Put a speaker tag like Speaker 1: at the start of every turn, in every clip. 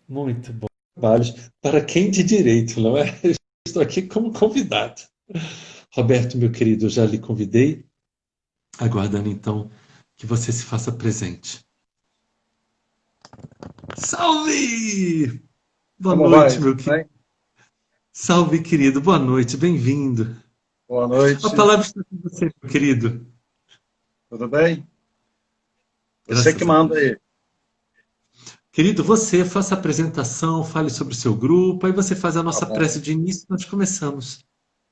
Speaker 1: Muito bom. Trabalhos para quem de direito, não é? Estou aqui como convidado. Roberto, meu querido, eu já lhe convidei, aguardando então que você se faça presente. Salve! Boa
Speaker 2: Como vai?
Speaker 1: noite, meu
Speaker 2: Tudo
Speaker 1: querido.
Speaker 2: bem?
Speaker 1: Salve, querido. Boa noite, bem-vindo.
Speaker 2: Boa
Speaker 1: A
Speaker 2: noite,
Speaker 1: palavra está com você, meu querido.
Speaker 2: tudo bem? Você que
Speaker 1: Graças a
Speaker 2: manda
Speaker 1: Deus.
Speaker 2: aí.
Speaker 1: Querido, você faça a apresentação, fale sobre o seu grupo, aí você faz a
Speaker 2: Tá
Speaker 1: nossa
Speaker 2: bom,
Speaker 1: prece de início e nós começamos.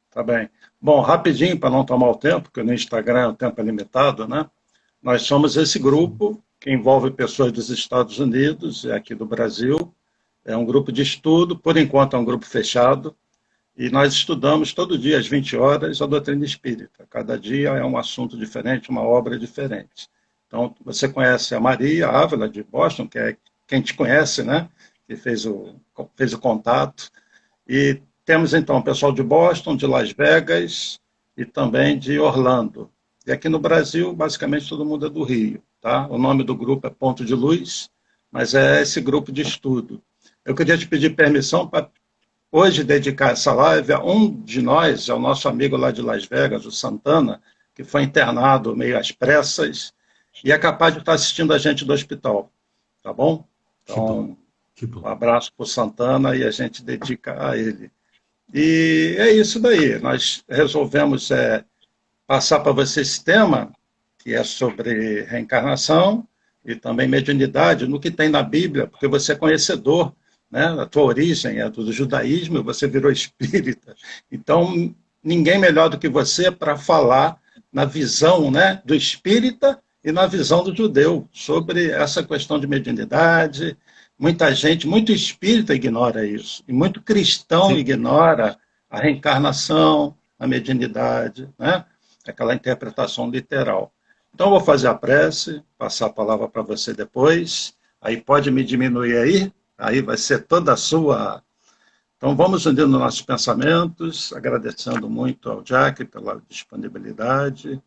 Speaker 2: tá bem. Bom, rapidinho, para não tomar o tempo, porque no Instagram o tempo é limitado, né? Nós somos esse grupo que envolve pessoas dos Estados Unidos e aqui do Brasil. É um grupo de estudo, por enquanto é um grupo fechado, e nós estudamos todo dia, às 20 horas, a doutrina espírita. Cada dia é um assunto diferente, uma obra diferente. Então, você conhece a Maria Ávila, de Boston, que é quem te conhece, né? Que fez o contato. E temos, então, o pessoal de Boston, de Las Vegas e também de Orlando. E aqui no Brasil, basicamente, todo mundo é do Rio. Tá? O nome do grupo é Ponto de Luz, mas é esse grupo de estudo. Eu queria te pedir permissão para hoje dedicar essa live a um de nós, é o nosso amigo lá de Las Vegas, o Santana, que foi internado meio às pressas e é capaz de estar assistindo a gente do hospital, tá bom?
Speaker 1: Que bom,
Speaker 2: Então,
Speaker 1: que
Speaker 2: um
Speaker 1: bom.
Speaker 2: abraço para o Santana e a gente dedica a ele. E é isso daí, nós resolvemos passar para você esse tema, que é sobre reencarnação e também mediunidade, no que tem na Bíblia, porque você é conhecedor, né? A tua origem é do judaísmo, você virou espírita. Então, ninguém melhor do que você para falar na visão, né, do espírita e na visão do judeu sobre essa questão de mediunidade. Muita gente, muito espírita ignora isso, e muito cristão
Speaker 1: Sim.
Speaker 2: ignora a reencarnação, a mediunidade, né? Aquela interpretação literal. Então, eu vou fazer a prece, passar a palavra para você depois. Aí pode me diminuir aí vai ser toda a sua. Então, vamos unindo nossos pensamentos, agradecendo muito ao Jack pela disponibilidade,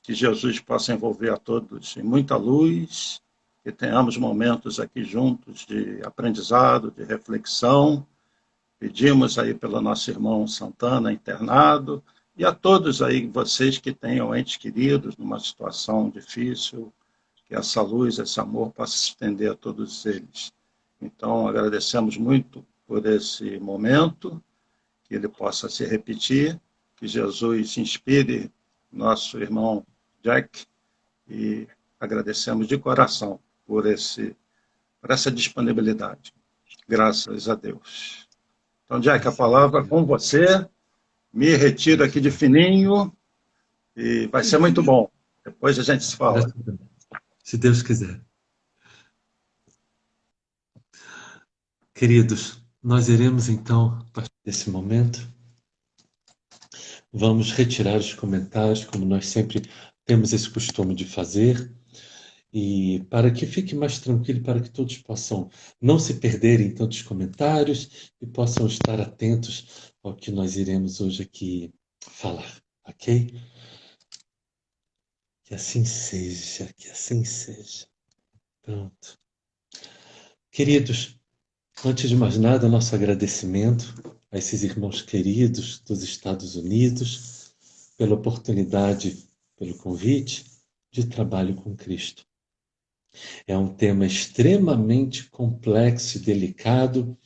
Speaker 2: que Jesus possa envolver a todos em muita luz, que tenhamos momentos aqui juntos de aprendizado, de reflexão. Pedimos aí pelo nosso irmão Santana internado e a todos aí, vocês que tenham entes queridos numa situação difícil, que essa luz, esse amor possa se estender a todos eles. Então, agradecemos muito por esse momento, que ele possa se repetir, que Jesus inspire nosso irmão Jack e agradecemos de coração por essa disponibilidade. Graças a Deus. Então, Jack, a
Speaker 1: Graças a
Speaker 2: palavra é
Speaker 1: Deus.
Speaker 2: com você. Me retiro aqui de fininho e vai ser muito bom. Depois a gente se fala.
Speaker 1: Gratidão. Se Deus quiser. Queridos, nós iremos então, a partir desse momento, vamos retirar os comentários, como nós sempre temos esse costume de fazer, e para que fique mais tranquilo, para que todos possam não se perderem em tantos comentários e possam estar atentos ao que nós iremos hoje aqui falar, ok? Que assim seja, que assim seja. Pronto. Queridos, antes de mais nada, nosso agradecimento a esses irmãos queridos dos Estados Unidos pela oportunidade, pelo convite de trabalho com Cristo. É um tema extremamente complexo e delicado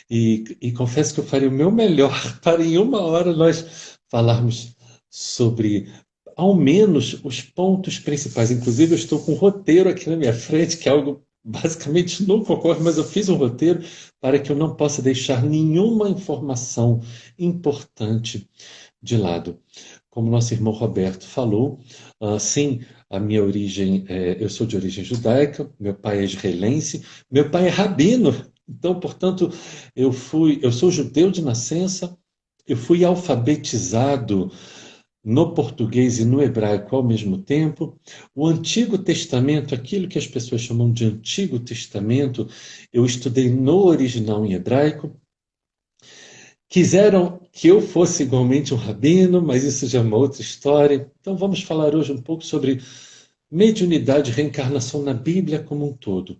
Speaker 1: e confesso que eu farei o meu melhor para em uma hora nós falarmos sobre ao menos os pontos principais. Inclusive, eu estou com um roteiro aqui na minha frente, que é algo basicamente nunca ocorre, mas eu fiz um roteiro para que eu não possa deixar nenhuma informação importante de lado. Como nosso irmão Roberto falou, sim, a minha origem, eu sou de origem judaica, meu pai é israelense, meu pai é rabino, então, portanto, eu sou judeu de nascença, eu fui alfabetizado no português e no hebraico ao mesmo tempo. O Antigo Testamento, aquilo que as pessoas chamam de Antigo Testamento, eu estudei no original em hebraico. Quiseram que eu fosse igualmente um rabino, mas isso já é uma outra história. Então vamos falar hoje um pouco sobre mediunidade e reencarnação na Bíblia como um todo.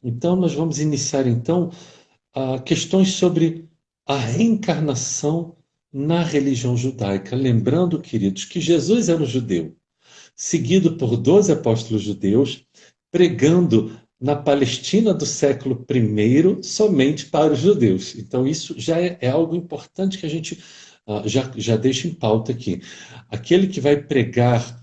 Speaker 1: Então, nós vamos iniciar, então, questões sobre a reencarnação na religião judaica. Lembrando, queridos, que Jesus era um judeu, seguido por 12 apóstolos judeus, pregando na Palestina do século I somente para os judeus. Então, isso já é algo importante que a gente já deixa em pauta aqui. Aquele que vai pregar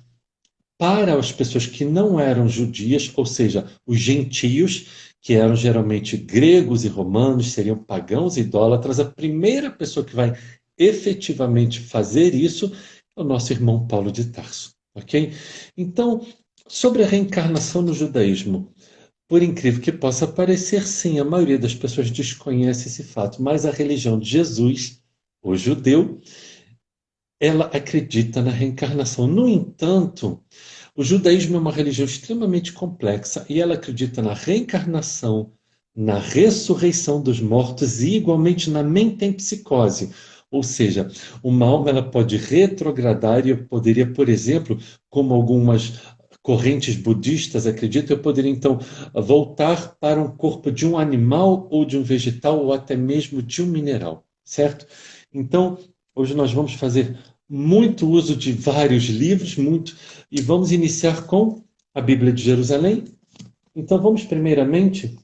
Speaker 1: para as pessoas que não eram judias, ou seja, os gentios, que eram geralmente gregos e romanos, seriam pagãos e idólatras, a primeira pessoa que vai efetivamente fazer isso é o nosso irmão Paulo de Tarso, ok? Então, sobre a reencarnação no judaísmo, por incrível que possa parecer, sim, a maioria das pessoas desconhece esse fato, mas a religião de Jesus, o judeu, ela acredita na reencarnação. No entanto, o judaísmo é uma religião extremamente complexa e ela acredita na reencarnação, na ressurreição dos mortos e igualmente na mentempsicose. Ou seja, uma alma ela pode retrogradar e eu poderia, por exemplo, como algumas correntes budistas acreditam, eu poderia então voltar para um corpo de um animal ou de um vegetal ou até mesmo de um mineral, certo? Então, hoje nós vamos fazer muito uso de vários livros, e vamos iniciar com a Bíblia de Jerusalém. Então, vamos primeiramente,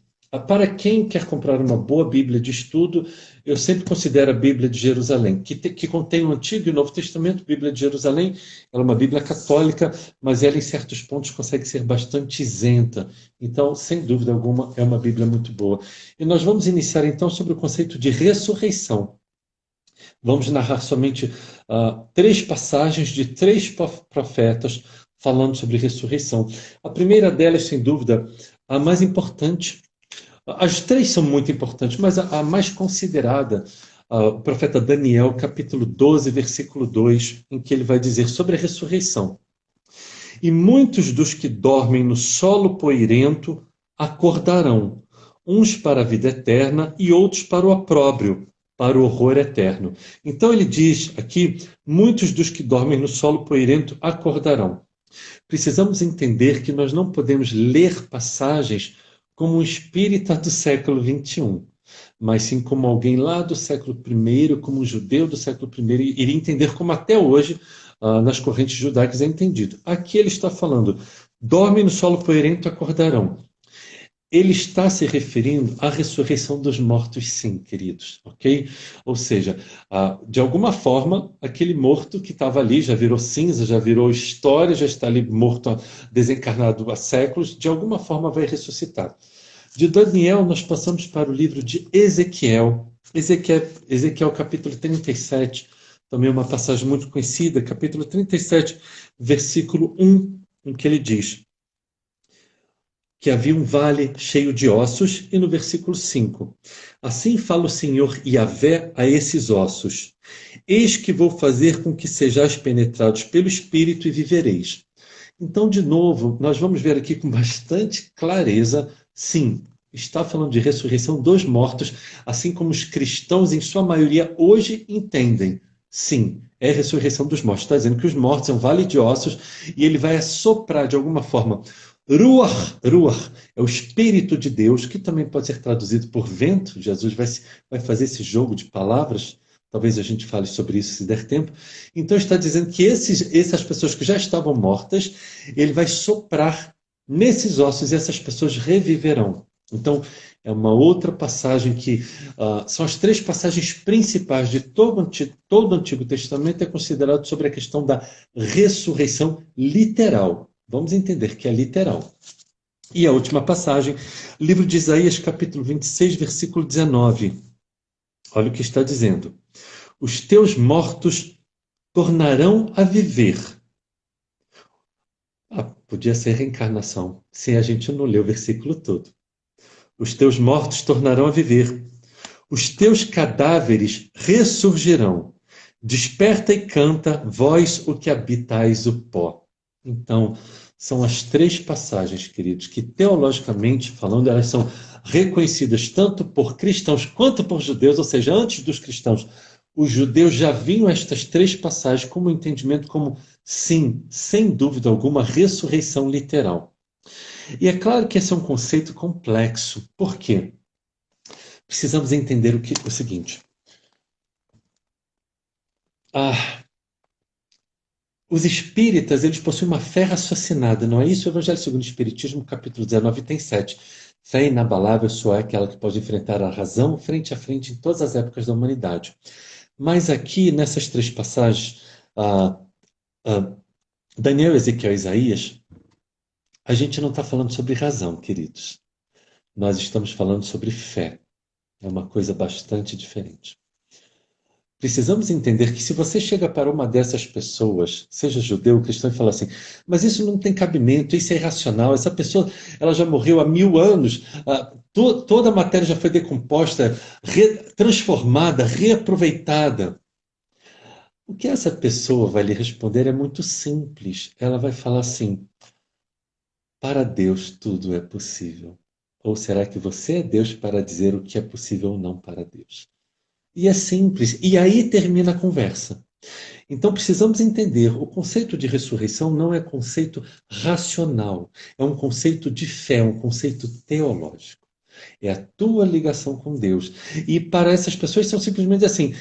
Speaker 1: para quem quer comprar uma boa Bíblia de estudo, eu sempre considero a Bíblia de Jerusalém, que contém o Antigo e o Novo Testamento. Bíblia de Jerusalém, ela é uma Bíblia católica, mas ela em certos pontos consegue ser bastante isenta. Então, sem dúvida alguma, é uma Bíblia muito boa. E nós vamos iniciar então sobre o conceito de ressurreição. Vamos narrar somente 3 passagens de 3 profetas falando sobre ressurreição. A primeira delas, sem dúvida, a mais importante. As 3 são muito importantes, mas a mais considerada, o profeta Daniel, capítulo 12, versículo 2, em que ele vai dizer sobre a ressurreição. E muitos dos que dormem no solo poeirento acordarão, uns para a vida eterna e outros para o opróbrio, para o horror eterno. Então ele diz aqui, muitos dos que dormem no solo poeirento acordarão. Precisamos entender que nós não podemos ler passagens como um espírita do século XXI, mas sim como alguém lá do século I, como um judeu do século I, iria entender como até hoje, nas correntes judaicas, é entendido. Aqui ele está falando, dormem no solo poeirento acordarão. Ele está se referindo à ressurreição dos mortos, sim, queridos, ok? Ou seja, de alguma forma, aquele morto que estava ali, já virou cinza, já virou história, já está ali morto, desencarnado há séculos, de alguma forma vai ressuscitar. De Daniel, nós passamos para o livro de Ezequiel. Ezequiel capítulo 37, também uma passagem muito conhecida, capítulo 37, versículo 1, em que ele diz que havia um vale cheio de ossos, e no versículo 5, assim fala o Senhor Yahvé a esses ossos, eis que vou fazer com que sejais penetrados pelo Espírito e vivereis. Então, de novo, nós vamos ver aqui com bastante clareza, sim, está falando de ressurreição dos mortos, assim como os cristãos, em sua maioria, hoje entendem. Sim, é a ressurreição dos mortos. Está dizendo que os mortos é um vale de ossos e ele vai assoprar de alguma forma. Ruach é o Espírito de Deus, que também pode ser traduzido por vento. Jesus vai fazer esse jogo de palavras. Talvez a gente fale sobre isso se der tempo. Então está dizendo que essas pessoas que já estavam mortas, ele vai soprar nesses ossos e essas pessoas reviverão. Então é uma outra passagem que são as 3 passagens principais de todo o Antigo Testamento, é considerado sobre a questão da ressurreição literal. Vamos entender que é literal. E a última passagem, livro de Isaías, capítulo 26, versículo 19. Olha o que está dizendo. Os teus mortos tornarão a viver. Podia ser reencarnação, se a gente não lê o versículo todo. Os teus mortos tornarão a viver. Os teus cadáveres ressurgirão. Desperta e canta, vós o que habitais o pó. Então, são as 3 passagens, queridos, que teologicamente falando, elas são reconhecidas tanto por cristãos quanto por judeus, ou seja, antes dos cristãos, os judeus já viam estas 3 passagens como entendimento como, sim, sem dúvida alguma, ressurreição literal. E é claro que esse é um conceito complexo. Por quê? Precisamos entender o seguinte. Os espíritas, eles possuem uma fé raciocinada, não é isso? O Evangelho segundo o Espiritismo, capítulo 19, tem 7. Fé inabalável só é aquela que pode enfrentar a razão frente a frente em todas as épocas da humanidade. Mas aqui, nessas três passagens, Daniel, Ezequiel e Isaías, a gente não está falando sobre razão, queridos. Nós estamos falando sobre fé. É uma coisa bastante diferente. Precisamos entender que se você chega para uma dessas pessoas, seja judeu ou cristão, e fala assim, mas isso não tem cabimento, isso é irracional, essa pessoa ela já morreu há 1000 anos, toda a matéria já foi decomposta, transformada, reaproveitada. O que essa pessoa vai lhe responder é muito simples. Ela vai falar assim, para Deus tudo é possível. Ou será que você é Deus para dizer o que é possível ou não para Deus? E é simples. E aí termina a conversa. Então precisamos entender, o conceito de ressurreição não é conceito racional, é um conceito de fé, um conceito teológico. É a tua ligação com Deus. E para essas pessoas são simplesmente assim,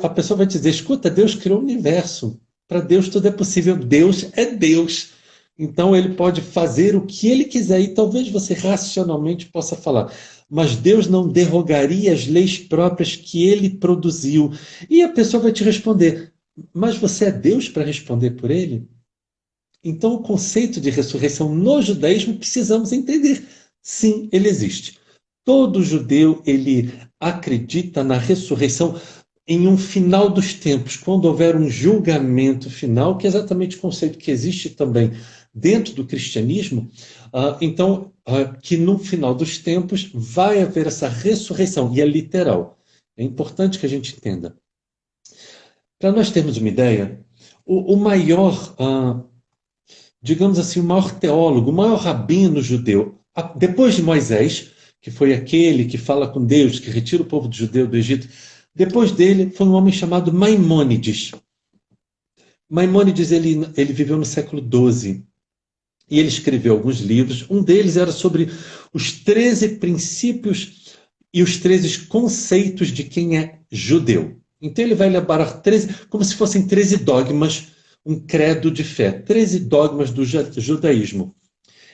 Speaker 1: a pessoa vai dizer, escuta, Deus criou o universo. Para Deus tudo é possível. Deus é Deus. Então ele pode fazer o que ele quiser. E talvez você racionalmente possa falar, mas Deus não derrogaria as leis próprias que ele produziu. E a pessoa vai te responder, mas você é Deus para responder por ele? Então, o conceito de ressurreição no judaísmo precisamos entender. Sim, ele existe. Todo judeu ele acredita na ressurreição em um final dos tempos, quando houver um julgamento final, que é exatamente o conceito que existe também dentro do cristianismo. Então, que no final dos tempos vai haver essa ressurreição, e é literal. É importante que a gente entenda. Para nós termos uma ideia, o maior, digamos assim, o maior teólogo, o maior rabino judeu, depois de Moisés, que foi aquele que fala com Deus, que retira o povo judeu do Egito, depois dele foi um homem chamado Maimônides. Maimônides ele viveu no século XII e ele escreveu alguns livros. Um deles era sobre os 13 princípios e os 13 conceitos de quem é judeu. Então ele vai elaborar 13, como se fossem 13 dogmas, um credo de fé, 13 dogmas do judaísmo.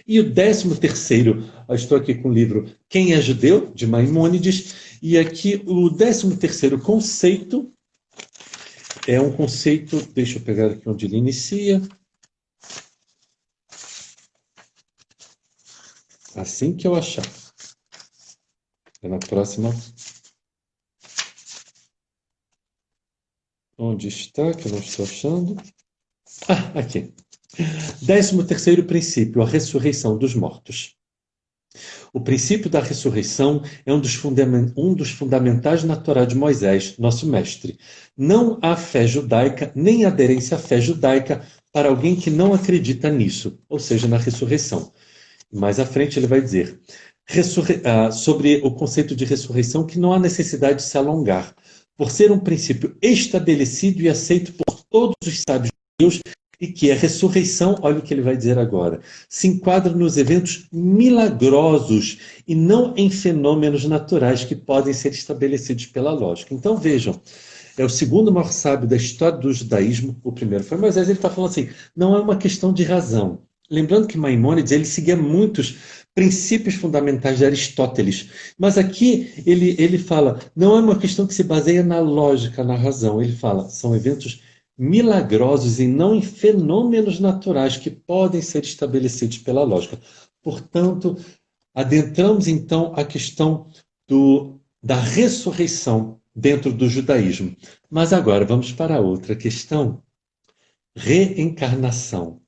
Speaker 1: E o 13º, estou aqui com o livro Quem é Judeu, de Maimônides, e aqui o 13º conceito é um conceito, deixa eu pegar aqui onde ele inicia. Assim que eu achar. É na próxima. Onde está, que eu não estou achando? Aqui. 13º princípio, a ressurreição dos mortos. O princípio da ressurreição é um dos fundamentais naturais de Moisés, nosso mestre. Não há fé judaica, nem aderência à fé judaica para alguém que não acredita nisso, ou seja, na ressurreição. Mais à frente ele vai dizer sobre o conceito de ressurreição que não há necessidade de se alongar, por ser um princípio estabelecido e aceito por todos os sábios de Deus, e que a ressurreição, olha o que ele vai dizer agora, se enquadra nos eventos milagrosos e não em fenômenos naturais que podem ser estabelecidos pela lógica. Então vejam, é o segundo maior sábio da história do judaísmo, o primeiro foi Moisés, ele está falando assim, não é uma questão de razão. Lembrando que Maimônides ele seguia muitos princípios fundamentais de Aristóteles, mas aqui ele fala, não é uma questão que se baseia na lógica, na razão, ele fala, são eventos milagrosos e não em fenômenos naturais que podem ser estabelecidos pela lógica. Portanto, adentramos então a questão da ressurreição dentro do judaísmo. Mas agora vamos para outra questão. Reencarnação.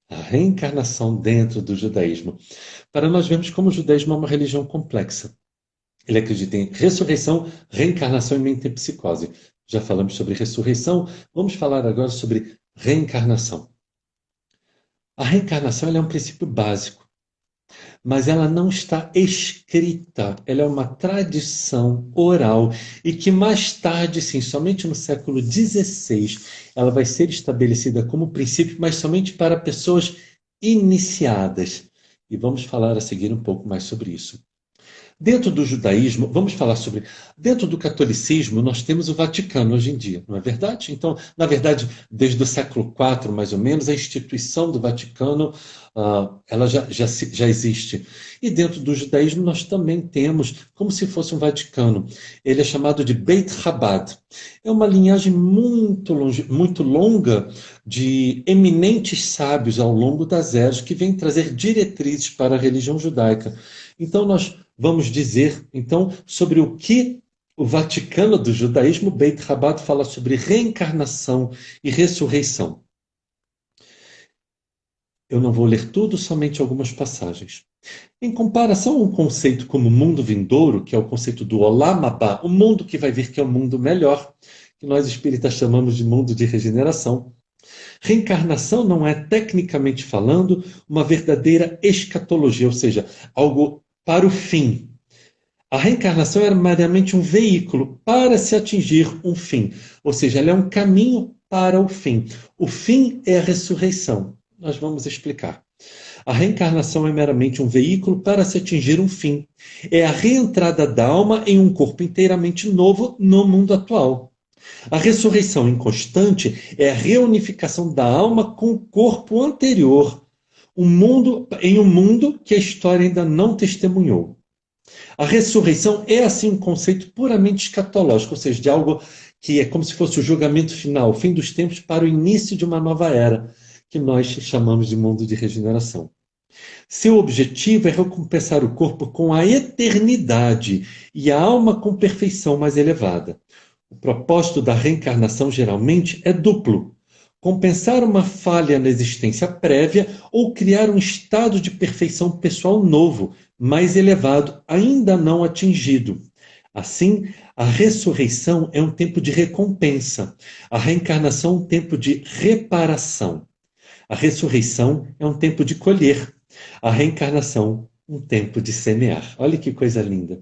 Speaker 1: A reencarnação dentro do judaísmo. Para nós vermos como o judaísmo é uma religião complexa. Ele acredita em ressurreição, reencarnação e metempsicose. Já falamos sobre ressurreição, vamos falar agora sobre reencarnação. A reencarnação ela é um princípio básico, mas ela não está escrita, ela é uma tradição oral e que mais tarde, sim, somente no século XVI, ela vai ser estabelecida como princípio, mas somente para pessoas iniciadas. E vamos falar a seguir um pouco mais sobre isso. Dentro do judaísmo, vamos falar sobre. Dentro do catolicismo, nós temos o Vaticano hoje em dia, não é verdade? Então, na verdade, desde o século IV, mais ou menos, a instituição do Vaticano ela já existe. E dentro do judaísmo, nós também temos, como se fosse um Vaticano. Ele é chamado de Beit Chabad. É uma linhagem muito longa de eminentes sábios ao longo das eras que vêm trazer diretrizes para a religião judaica. Então, nós vamos dizer, então, sobre o que o Vaticano do judaísmo, Beit Chabad, fala sobre reencarnação e ressurreição. Eu não vou ler tudo, somente algumas passagens. Em comparação a um conceito como mundo vindouro, que é o conceito do Olam Abá, o mundo que vai vir, que é o mundo melhor, que nós espíritas chamamos de mundo de regeneração, reencarnação não é, tecnicamente falando, uma verdadeira escatologia, ou seja, algo para o fim. A reencarnação era meramente um veículo para se atingir um fim, ou seja, ela é um caminho para o fim. O fim é a ressurreição. Nós vamos explicar. A reencarnação é meramente um veículo para se atingir um fim. É a reentrada da alma em um corpo inteiramente novo no mundo atual. A ressurreição inconstante é a reunificação da alma com o corpo anterior, em um mundo que a história ainda não testemunhou. A ressurreição é, assim, um conceito puramente escatológico, ou seja, de algo que é como se fosse o julgamento final, o fim dos tempos para o início de uma nova era, que nós chamamos de mundo de regeneração. Seu objetivo é recompensar o corpo com a eternidade e a alma com perfeição mais elevada. O propósito da reencarnação geralmente é duplo: compensar uma falha na existência prévia ou criar um estado de perfeição pessoal novo, mais elevado, ainda não atingido. Assim, a ressurreição é um tempo de recompensa, a reencarnação um tempo de reparação. A ressurreição é um tempo de colher, a reencarnação um tempo de semear. Olha que coisa linda.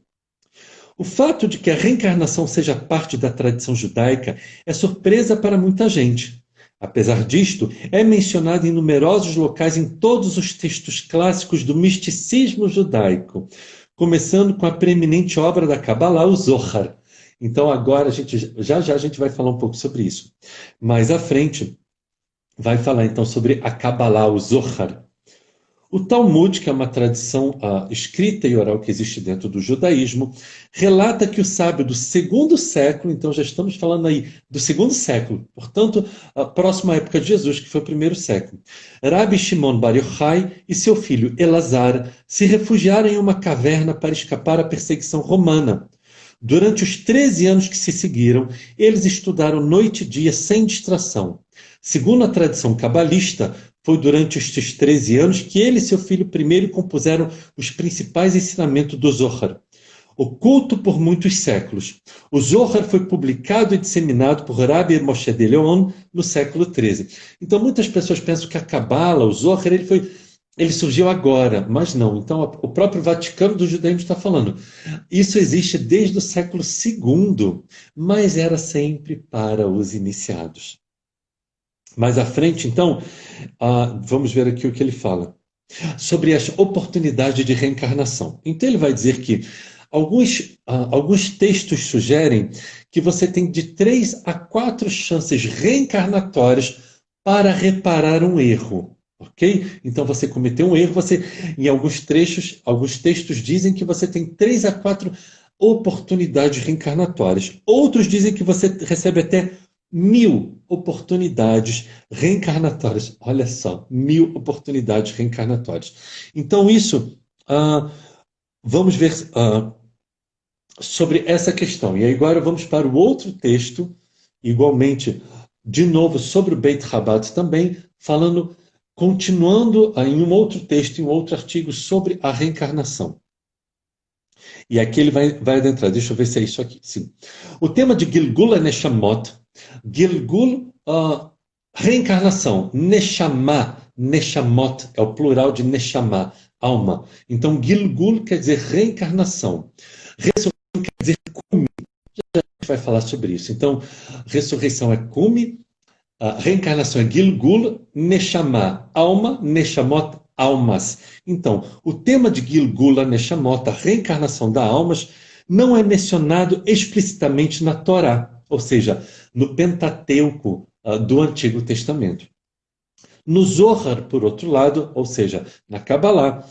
Speaker 1: O fato de que a reencarnação seja parte da tradição judaica é surpresa para muita gente. Apesar disto, é mencionado em numerosos locais em todos os textos clássicos do misticismo judaico, começando com a preeminente obra da Kabbalah, o Zohar. Então agora já a gente vai falar um pouco sobre isso. Mais à frente, vai falar então sobre a Kabbalah, o Zohar. O Talmud, que é uma tradição escrita e oral que existe dentro do judaísmo, relata que o sábio do segundo século, então já estamos falando aí do segundo século, portanto, próxima à época de Jesus, que foi o primeiro século, Rabi Shimon Bar Yochai e seu filho Elazar se refugiaram em uma caverna para escapar à perseguição romana. Durante os 13 anos que se seguiram, eles estudaram noite e dia sem distração. Segundo a tradição cabalista, foi durante estes 13 anos que ele e seu filho primeiro compuseram os principais ensinamentos do Zohar. Oculto por muitos séculos, o Zohar foi publicado e disseminado por Rabbi Moshe de Leon no século XIII. Então muitas pessoas pensam que a Cabala, o Zohar, ele surgiu agora, mas não. Então o próprio Vaticano do judaísmo está falando. Isso existe desde o século II, mas era sempre para os iniciados. Mais à frente, então, vamos ver aqui o que ele fala sobre as oportunidades de reencarnação. Então ele vai dizer que alguns textos sugerem que você tem de 3 a 4 chances reencarnatórias para reparar um erro. Ok? Então você cometeu um erro, em alguns textos dizem que você tem 3 a 4 oportunidades reencarnatórias. Outros dizem que você recebe até 1000 oportunidades reencarnatórias. Olha só, 1000 oportunidades reencarnatórias. Então isso, vamos ver sobre essa questão. E agora vamos para o outro texto, igualmente, de novo, sobre o Beit Chabad também, continuando em um outro texto, em um outro artigo sobre a reencarnação. E aqui ele vai adentrar. Deixa eu ver se é isso aqui. Sim. O tema de Gilgul é Neshamot. Gilgul, reencarnação. Neshamot é o plural de Neshama, alma. Então, Gilgul quer dizer reencarnação. Ressurreição quer dizer cume. Já a gente vai falar sobre isso. Então, ressurreição é cume, a reencarnação é Gilgul, Neshama, alma, Neshamot, almas. Então, o tema de Gilgula Neshamot, a reencarnação das almas, não é mencionado explicitamente na Torá, ou seja, no Pentateuco do Antigo Testamento. No Zohar, por outro lado, ou seja, na Kabbalah,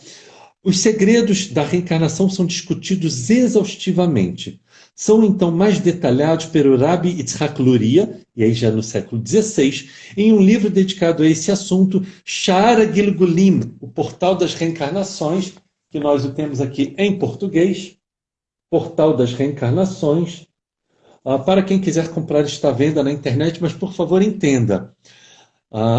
Speaker 1: os segredos da reencarnação são discutidos exaustivamente. São então mais detalhados pelo Rabbi Yitzhak Luria, e aí já no século XVI, em um livro dedicado a esse assunto, Sha'ar Gilgulim, o Portal das Reencarnações, que nós o temos aqui em português, Portal das Reencarnações. Para quem quiser comprar, está à venda na internet, mas por favor entenda.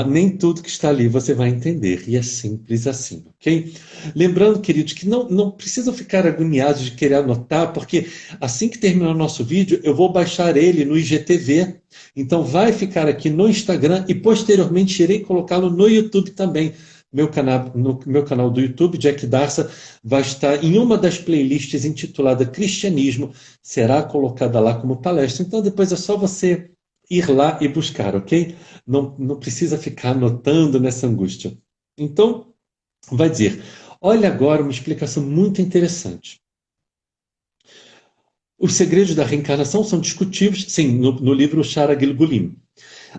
Speaker 1: Nem tudo que está ali você vai entender, e é simples assim, ok? Lembrando, queridos, que não precisam ficar agoniados de querer anotar, porque assim que terminar o nosso vídeo, eu vou baixar ele no IGTV, então vai ficar aqui no Instagram e posteriormente irei colocá-lo no YouTube também. No meu canal do YouTube, Jack Darsa, vai estar em uma das playlists intitulada Cristianismo, será colocada lá como palestra, então depois é só você ir lá e buscar, ok? Não precisa ficar anotando nessa angústia. Então, vai dizer, olha agora uma explicação muito interessante. Os segredos da reencarnação são discutíveis, sim, no livro Sha'ar Gilgulim.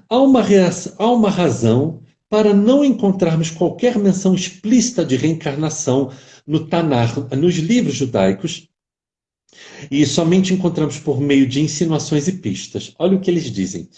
Speaker 1: Há uma razão para não encontrarmos qualquer menção explícita de reencarnação no Tanar, nos livros judaicos, e somente encontramos por meio de insinuações e pistas. Olha o que eles dizem.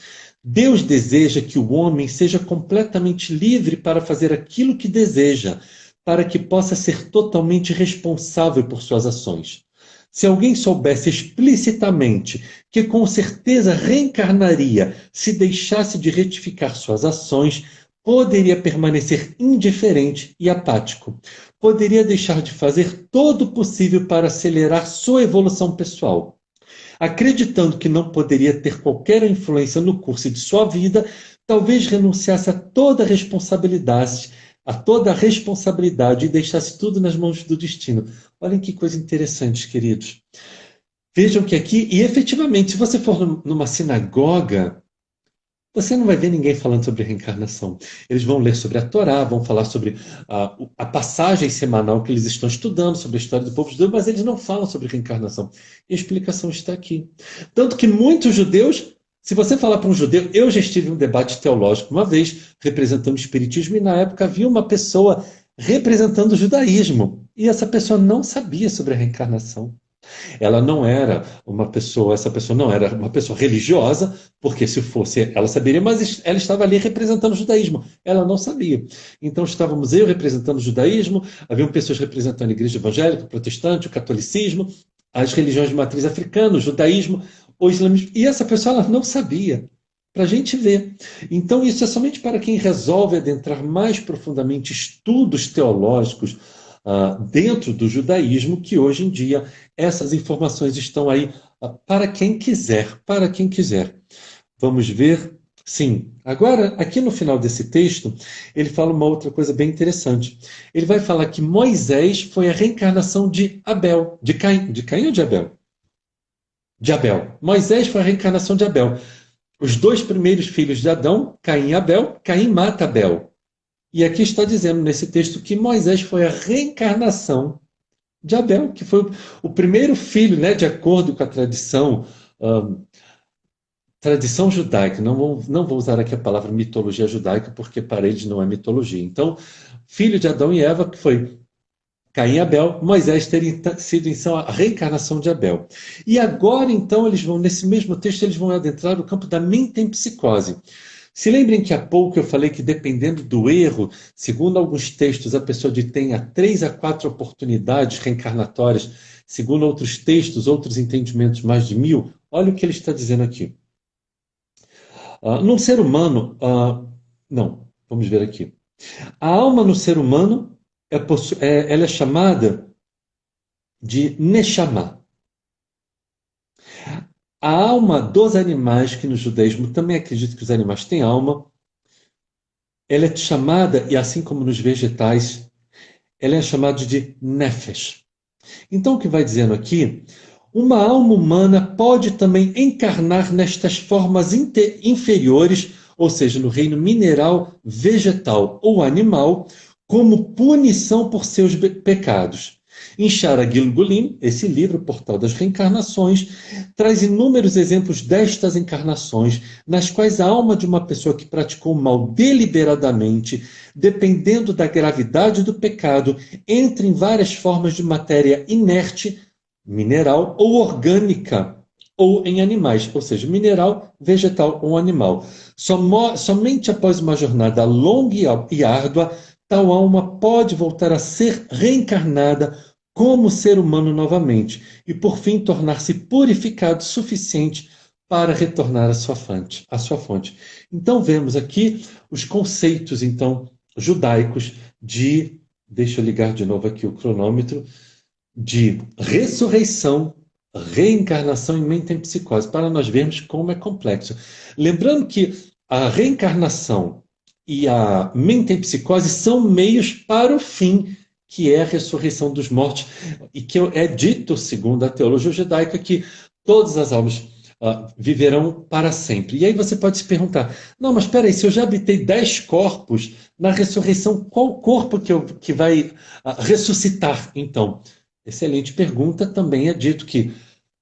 Speaker 1: Deus deseja que o homem seja completamente livre para fazer aquilo que deseja, para que possa ser totalmente responsável por suas ações. Se alguém soubesse explicitamente que com certeza reencarnaria se deixasse de retificar suas ações, poderia permanecer indiferente e apático. Poderia deixar de fazer todo o possível para acelerar sua evolução pessoal. Acreditando que não poderia ter qualquer influência no curso de sua vida, talvez renunciasse a toda a responsabilidade e deixasse tudo nas mãos do destino. Olhem que coisa interessante, queridos. Vejam que aqui, e efetivamente, se você for numa sinagoga, você não vai ver ninguém falando sobre reencarnação. Eles vão ler sobre a Torá, vão falar sobre a passagem semanal que eles estão estudando, sobre a história do povo judeu, mas eles não falam sobre reencarnação. E a explicação está aqui. Tanto que muitos judeus, se você falar para um judeu, eu já estive em um debate teológico uma vez, representando o espiritismo, e na época havia uma pessoa representando o judaísmo. E essa pessoa não sabia sobre a reencarnação. Ela não era uma pessoa, essa pessoa não era uma pessoa religiosa, porque se fosse, ela saberia, mas ela estava ali representando o judaísmo. Ela não sabia. Então estávamos eu representando o judaísmo, haviam pessoas representando a igreja evangélica, o protestante, o catolicismo, as religiões de matriz africana, o judaísmo, o islamismo, e essa pessoa ela não sabia. Para a gente ver. Então isso é somente para quem resolve adentrar mais profundamente estudos teológicos dentro do judaísmo, que hoje em dia essas informações estão aí para quem quiser, para quem quiser. Vamos ver? Sim. Agora, aqui no final desse texto, ele fala uma outra coisa bem interessante. Ele vai falar que Moisés foi a reencarnação de Abel, de Caim ou de Abel? De Abel. Moisés foi a reencarnação de Abel. Os dois primeiros filhos de Adão, Caim e Abel, Caim mata Abel. E aqui está dizendo nesse texto que Moisés foi a reencarnação de Abel, que foi o primeiro filho, né, de acordo com a tradição judaica. Não vou usar aqui a palavra mitologia judaica, porque para eles não é mitologia. Então, filho de Adão e Eva, que foi Caim e Abel, Moisés teria sido então a reencarnação de Abel. E agora, então, nesse mesmo texto, eles vão adentrar o campo da metempsicose. Se lembrem que há pouco eu falei que dependendo do erro, segundo alguns textos, a pessoa tem 3 a 4 oportunidades reencarnatórias, segundo outros textos, outros entendimentos, mais de 1000. Olha o que ele está dizendo aqui. Num ser humano, vamos ver aqui. A alma no ser humano, ela é chamada de Neshama. A alma dos animais, que no judaísmo também acredito que os animais têm alma, ela é chamada, e assim como nos vegetais, ela é chamada de Nefesh. Então o que vai dizendo aqui, uma alma humana pode também encarnar nestas formas inferiores, ou seja, no reino mineral, vegetal ou animal, como punição por seus pecados. Inshara Gilgulim, esse livro, Portal das Reencarnações, traz inúmeros exemplos destas encarnações, nas quais a alma de uma pessoa que praticou o mal deliberadamente, dependendo da gravidade do pecado, entra em várias formas de matéria inerte, mineral ou orgânica, ou em animais, ou seja, mineral, vegetal ou animal. Somente após uma jornada longa e árdua, tal alma pode voltar a ser reencarnada como ser humano novamente e, por fim, tornar-se purificado o suficiente para retornar à sua fonte. Então, vemos aqui os conceitos, então, judaicos de, deixa eu ligar de novo aqui o cronômetro, de ressurreição, reencarnação e metempsicose, para nós vermos como é complexo. Lembrando que a reencarnação e a mentempsicose são meios para o fim, que é a ressurreição dos mortos, e que é dito, segundo a teologia judaica, que todas as almas viverão para sempre. E aí você pode se perguntar, não, mas espera aí, se eu já habitei 10 corpos, na ressurreição, qual corpo que vai ressuscitar, então? Excelente pergunta. Também é dito que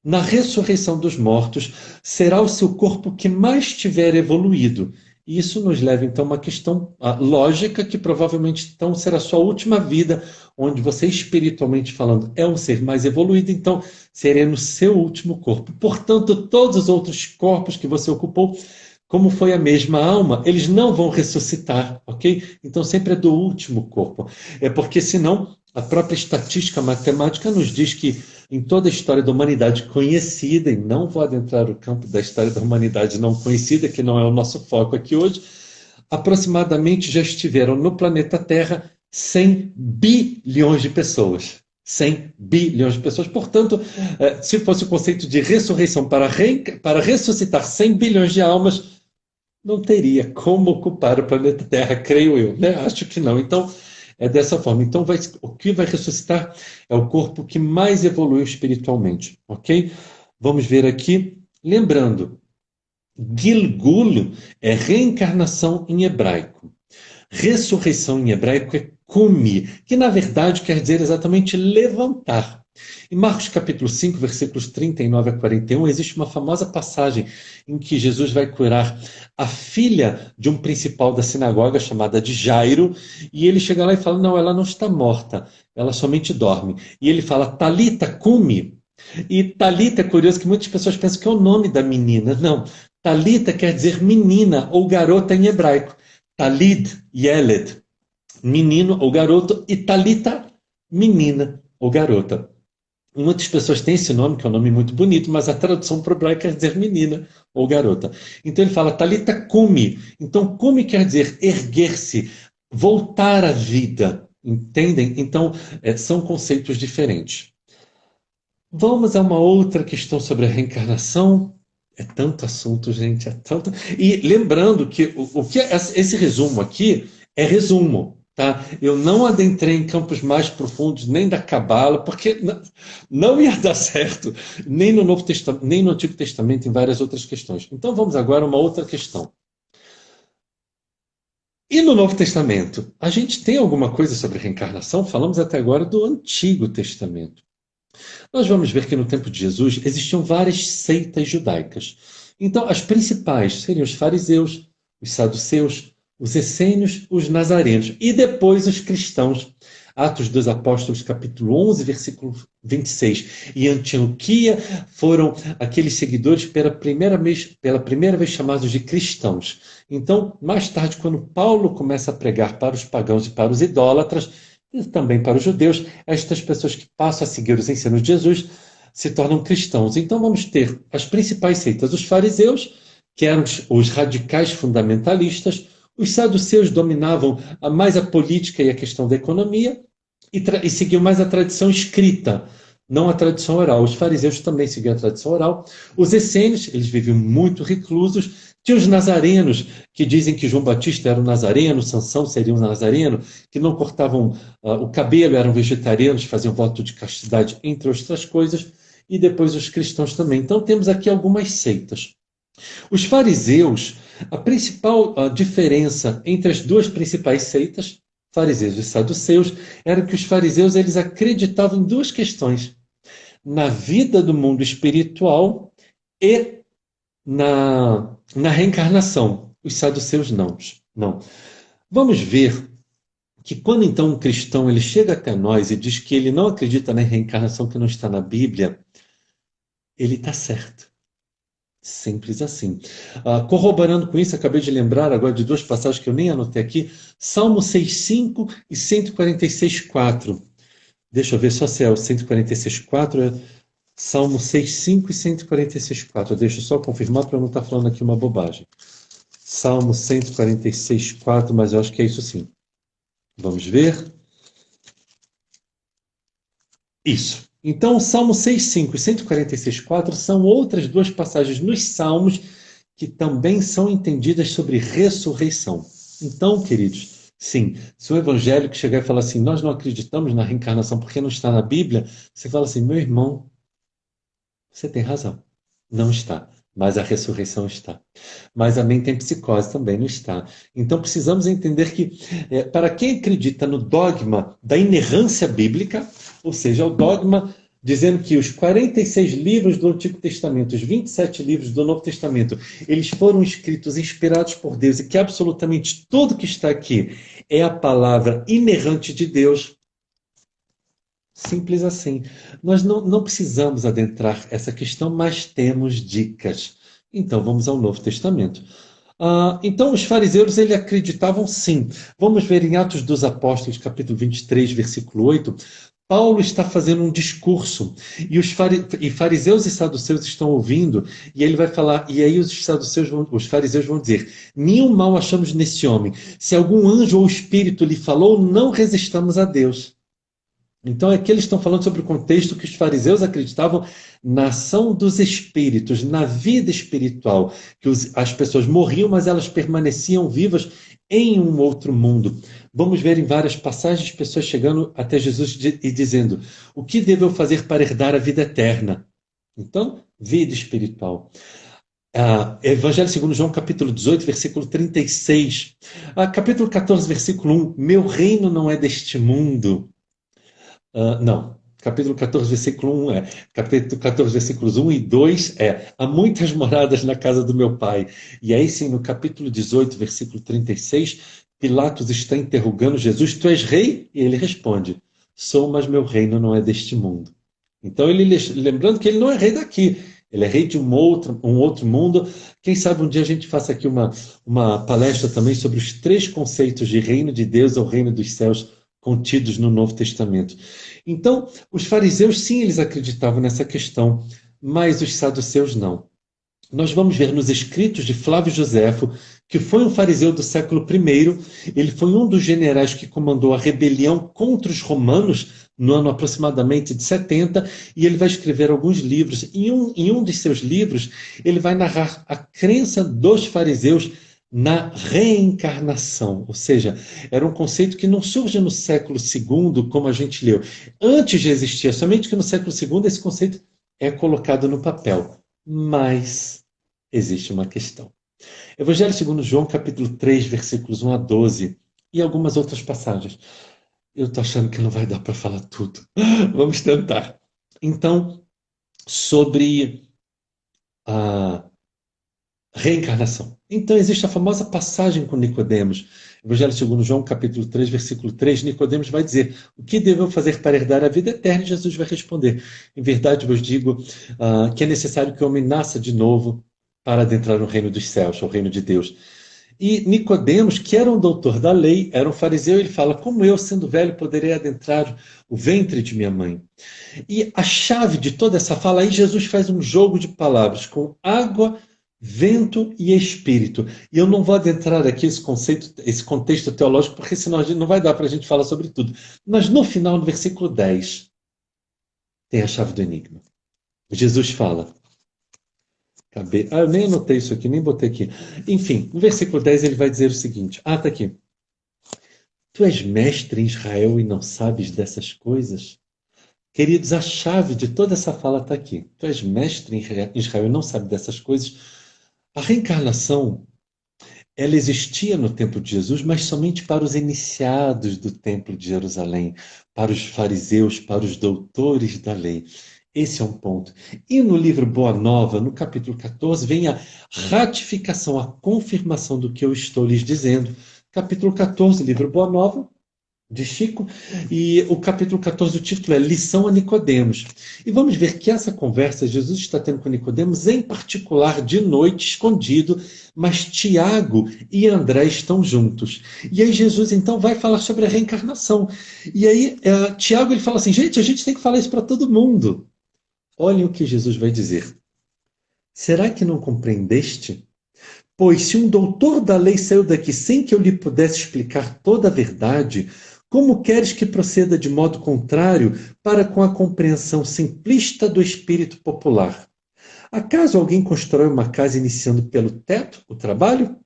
Speaker 1: na ressurreição dos mortos será o seu corpo que mais tiver evoluído. E isso nos leva, então, a uma questão lógica, que provavelmente, então, será a sua última vida, onde você, espiritualmente falando, é um ser mais evoluído, então, seria no seu último corpo. Portanto, todos os outros corpos que você ocupou, como foi a mesma alma, eles não vão ressuscitar, ok? Então, sempre é do último corpo. É porque, senão, a própria estatística matemática nos diz que em toda a história da humanidade conhecida, e não vou adentrar o campo da história da humanidade não conhecida, que não é o nosso foco aqui hoje, aproximadamente já estiveram no planeta Terra 100 bilhões de pessoas. 100 bilhões de pessoas. Portanto, se fosse o conceito de ressurreição para ressuscitar 100 bilhões de almas, não teria como ocupar o planeta Terra, creio eu, né? Acho que não. Então, é dessa forma. Então, o que vai ressuscitar é o corpo que mais evoluiu espiritualmente, ok? Vamos ver aqui. Lembrando, Gilgul é reencarnação em hebraico. Ressurreição em hebraico é kumi, que na verdade quer dizer exatamente levantar. Em Marcos capítulo 5, versículos 39 a 41, existe uma famosa passagem em que Jesus vai curar a filha de um principal da sinagoga, chamada de Jairo, e ele chega lá e fala, não, ela não está morta, ela somente dorme. E ele fala, Talita cumi. E Talita, é curioso que muitas pessoas pensam que é o nome da menina. Não, Talita quer dizer menina ou garota em hebraico. Talid, Yeled, menino ou garoto, e Talita, menina ou garota. Muitas pessoas têm esse nome, que é um nome muito bonito, mas a tradução para o hebraico quer dizer menina ou garota. Então ele fala Talita Kumi. Então Kumi quer dizer erguer-se, voltar à vida. Entendem? Então são conceitos diferentes. Vamos a uma outra questão sobre a reencarnação. É tanto assunto, gente, é tanto. E lembrando que o que esse resumo aqui é resumo. Tá? Eu não adentrei em campos mais profundos, nem da Cabala, porque não ia dar certo, nem no Novo Testamento, nem no Antigo Testamento, em várias outras questões. Então vamos agora a uma outra questão. E no Novo Testamento, a gente tem alguma coisa sobre reencarnação? Falamos até agora do Antigo Testamento. Nós vamos ver que no tempo de Jesus existiam várias seitas judaicas. Então, as principais seriam os fariseus, os saduceus, os essênios, os nazarenos e depois os cristãos. Atos dos Apóstolos, capítulo 11, versículo 26. E Antioquia foram aqueles seguidores pela primeira vez chamados de cristãos. Então, mais tarde, quando Paulo começa a pregar para os pagãos e para os idólatras, e também para os judeus, estas pessoas que passam a seguir os ensinos de Jesus se tornam cristãos. Então vamos ter as principais seitas, os fariseus, que eram os radicais fundamentalistas, os saduceus dominavam mais a política e a questão da economia e seguiam mais a tradição escrita, não a tradição oral. Os fariseus também seguiam a tradição oral. Os essênios, eles viviam muito reclusos. Tinha os nazarenos, que dizem que João Batista era um nazareno, Sansão seria um nazareno, que não cortavam o cabelo, eram vegetarianos, faziam voto de castidade, entre outras coisas. E depois os cristãos também. Então temos aqui algumas seitas. Os fariseus, a principal diferença entre as duas principais seitas fariseus e saduceus, era que os fariseus eles acreditavam em duas questões: na vida do mundo espiritual e na reencarnação. Os saduceus não. Não. Vamos ver que quando então um cristão ele chega até nós e diz que ele não acredita na reencarnação que não está na Bíblia, ele está certo. Simples assim. Corroborando com isso, acabei de lembrar agora de duas passagens que eu nem anotei aqui. Salmo 6,5 e 146,4. Deixa eu ver só se é o 146,4. Salmo 6,5 e 146,4. Deixa eu só confirmar para eu não estar falando aqui uma bobagem. Salmo 146,4, mas eu acho que é isso sim. Vamos ver. Isso. Então, o Salmo 6,5 e 146,4 são outras duas passagens nos Salmos que também são entendidas sobre ressurreição. Então, queridos, sim, se o evangélico chegar e falar assim, nós não acreditamos na reencarnação porque não está na Bíblia, você fala assim, meu irmão, você tem razão, não está. Mas a ressurreição está. Mas a metempsicose também não está. Então precisamos entender que, para quem acredita no dogma da inerrância bíblica, ou seja, o dogma dizendo que os 46 livros do Antigo Testamento, os 27 livros do Novo Testamento, eles foram escritos, inspirados por Deus, e que absolutamente tudo que está aqui é a palavra inerrante de Deus. Simples assim. Nós não precisamos adentrar essa questão, mas temos dicas. Então, vamos ao Novo Testamento. Então, os fariseus, ele acreditavam sim. Vamos ver em Atos dos Apóstolos, capítulo 23, versículo 8. Paulo está fazendo um discurso e os fariseus e saduceus estão ouvindo e ele vai falar, e aí os fariseus vão dizer, nenhum mal achamos nesse homem. Se algum anjo ou espírito lhe falou, não resistamos a Deus. Então, aqui eles estão falando sobre o contexto que os fariseus acreditavam na ação dos espíritos, na vida espiritual, que as pessoas morriam, mas elas permaneciam vivas em um outro mundo. Vamos ver em várias passagens pessoas chegando até Jesus e dizendo: o que devo eu fazer para herdar a vida eterna? Então, vida espiritual. Evangelho segundo João, capítulo 18, versículo 36. Capítulo 14, versículo 1. Meu reino não é deste mundo. Não. Capítulo 14, versículo 1 é. Capítulo 14, versículos 1 e 2 é. Há muitas moradas na casa do meu pai. E aí sim, no capítulo 18, versículo 36, Pilatos está interrogando Jesus: tu és rei? E ele responde: sou, mas meu reino não é deste mundo. Então, lembrando que ele não é rei daqui. Ele é rei de um outro mundo. Quem sabe um dia a gente faça aqui uma palestra também sobre os 3 conceitos de reino de Deus ou reino dos céus contidos no Novo Testamento. Então, os fariseus, sim, eles acreditavam nessa questão, mas os saduceus não. Nós vamos ver nos escritos de Flávio Joséfo, que foi um fariseu do século I, ele foi um dos generais que comandou a rebelião contra os romanos no ano aproximadamente de 70, e ele vai escrever alguns livros. Em um de seus livros, ele vai narrar a crença dos fariseus na reencarnação, ou seja, era um conceito que não surge no século II, como a gente leu. Antes já existia, somente que no século II esse conceito é colocado no papel. Mas existe uma questão. Evangelho segundo João, capítulo 3, versículos 1 a 12, e algumas outras passagens. Eu estou achando que não vai dar para falar tudo. Vamos tentar. Então, sobre a reencarnação. Então, existe a famosa passagem com Nicodemos. Evangelho segundo João, capítulo 3, versículo 3, Nicodemos vai dizer: o que devo eu fazer para herdar a vida eterna? E Jesus vai responder: em verdade vos digo que é necessário que o homem nasça de novo para adentrar no reino dos céus, ao reino de Deus. E Nicodemos, que era um doutor da lei, era um fariseu, ele fala: como eu, sendo velho, poderei adentrar o ventre de minha mãe? E a chave de toda essa fala, aí Jesus faz um jogo de palavras com água, vento e espírito. E eu não vou adentrar aqui esse contexto teológico, porque senão não vai dar para a gente falar sobre tudo. Mas no final, no versículo 10, tem a chave do enigma. Jesus fala... eu nem anotei isso aqui, nem botei aqui. Enfim, no versículo 10 ele vai dizer o seguinte. Está aqui. Tu és mestre em Israel e não sabes dessas coisas? Queridos, a chave de toda essa fala está aqui. Tu és mestre em Israel e não sabes dessas coisas? A reencarnação ela existia no templo de Jesus, mas somente para os iniciados do templo de Jerusalém, para os fariseus, para os doutores da lei. Esse é um ponto. E no livro Boa Nova, no capítulo 14, vem a ratificação, a confirmação do que eu estou lhes dizendo. Capítulo 14, livro Boa Nova, de Chico, e o capítulo 14, o título é Lição a Nicodemos. E vamos ver que essa conversa Jesus está tendo com Nicodemos, em particular de noite, escondido, mas Tiago e André estão juntos. E aí Jesus então vai falar sobre a reencarnação. E aí Tiago ele fala assim, gente, a gente tem que falar isso para todo mundo. Olhem o que Jesus vai dizer. Será que não compreendeste? Pois se um doutor da lei saiu daqui sem que eu lhe pudesse explicar toda a verdade, como queres que proceda de modo contrário para com a compreensão simplista do espírito popular? Acaso alguém constrói uma casa iniciando pelo teto, o trabalho?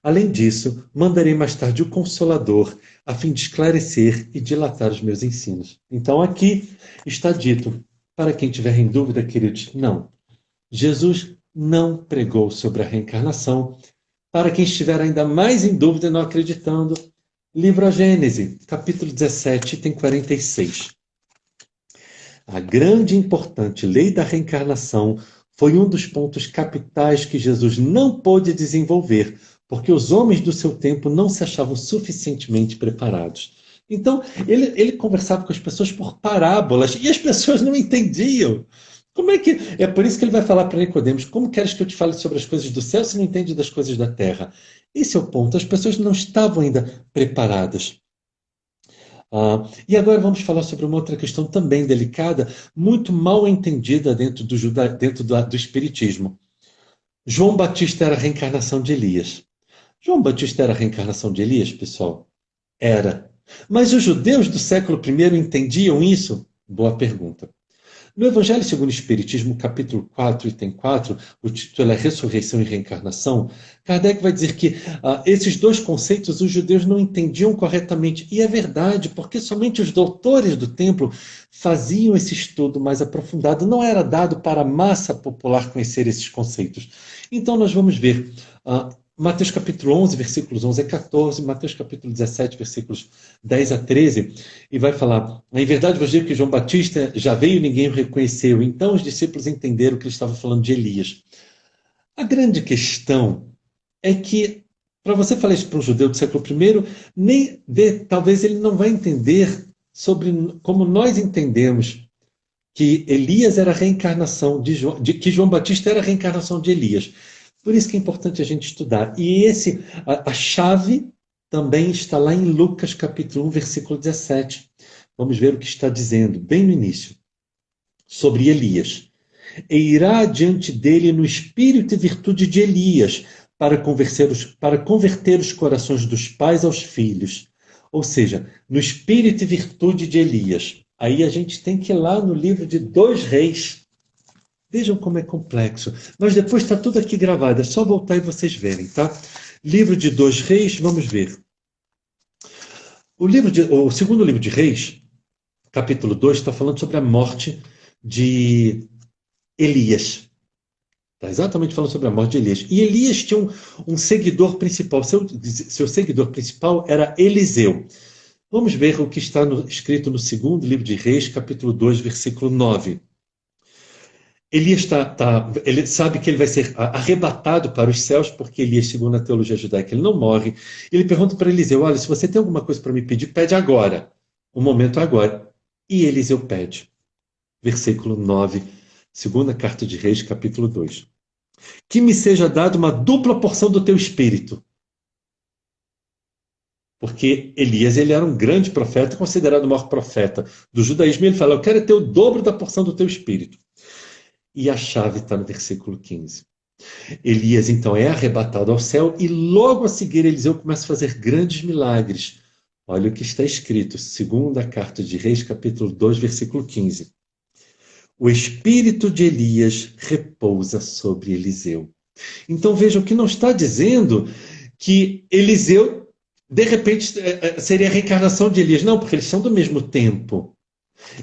Speaker 1: Além disso, mandarei mais tarde o Consolador, a fim de esclarecer e dilatar os meus ensinos. Então aqui está dito, para quem tiver em dúvida, queridos, não. Jesus não pregou sobre a reencarnação. Para quem estiver ainda mais em dúvida e não acreditando, livro A Gênese, capítulo 17, item 46. A grande e importante lei da reencarnação foi um dos pontos capitais que Jesus não pôde desenvolver, porque os homens do seu tempo não se achavam suficientemente preparados. Então, ele conversava com as pessoas por parábolas e as pessoas não entendiam. Como é que. É por isso que ele vai falar para Nicodemos: como queres que eu te fale sobre as coisas do céu se não entende das coisas da terra? Esse é o ponto. As pessoas não estavam ainda preparadas. E agora vamos falar sobre uma outra questão também delicada, muito mal entendida dentro do Espiritismo. João Batista era a reencarnação de Elias. João Batista era a reencarnação de Elias, pessoal? Era. Mas os judeus do século I entendiam isso? Boa pergunta. No Evangelho segundo o Espiritismo, capítulo 4, item 4, o título é Ressurreição e Reencarnação, Kardec vai dizer que esses dois conceitos os judeus não entendiam corretamente. E é verdade, porque somente os doutores do templo faziam esse estudo mais aprofundado. Não era dado para a massa popular conhecer esses conceitos. Então nós vamos ver Mateus capítulo 11, versículos 11 a 14, Mateus capítulo 17, versículos 10 a 13, e vai falar: em verdade vos digo que João Batista já veio e ninguém o reconheceu. Então os discípulos entenderam que ele estava falando de Elias. A grande questão é que, para você falar isso para um judeu do século I, talvez ele não vai entender sobre como nós entendemos que Elias era a reencarnação que João Batista era a reencarnação de Elias. Por isso que é importante a gente estudar. E a chave também está lá em Lucas capítulo 1, versículo 17. Vamos ver o que está dizendo, bem no início, sobre Elias. E irá diante dele no espírito e virtude de Elias, para converter os corações dos pais aos filhos. Ou seja, no espírito e virtude de Elias. Aí a gente tem que ir lá no livro de 2 Reis. Vejam como é complexo. Mas depois está tudo aqui gravado. É só voltar e vocês verem, tá? Livro de 2 Reis, vamos ver. O segundo livro de Reis, capítulo 2, está falando sobre a morte de Elias. Está exatamente falando sobre a morte de Elias. E Elias tinha um seguidor principal. Seu seguidor principal era Eliseu. Vamos ver o que está escrito no segundo livro de Reis, capítulo 2, versículo 9. Elias ele sabe que ele vai ser arrebatado para os céus, porque Elias, segundo a teologia judaica, ele não morre. Ele pergunta para Eliseu: olha, se você tem alguma coisa para me pedir, pede agora. O momento é agora. E Eliseu pede. Versículo 9, segunda carta de Reis, capítulo 2. Que me seja dada uma dupla porção do teu espírito. Porque Elias, ele era um grande profeta, considerado o maior profeta do judaísmo. Ele fala: eu quero ter o dobro da porção do teu espírito. E a chave está no versículo 15. Elias, então, é arrebatado ao céu e logo a seguir Eliseu começa a fazer grandes milagres. Olha o que está escrito, segunda carta de Reis, capítulo 2, versículo 15. O espírito de Elias repousa sobre Eliseu. Então vejam que não está dizendo que Eliseu, de repente, seria a reencarnação de Elias. Não, porque eles são do mesmo tempo.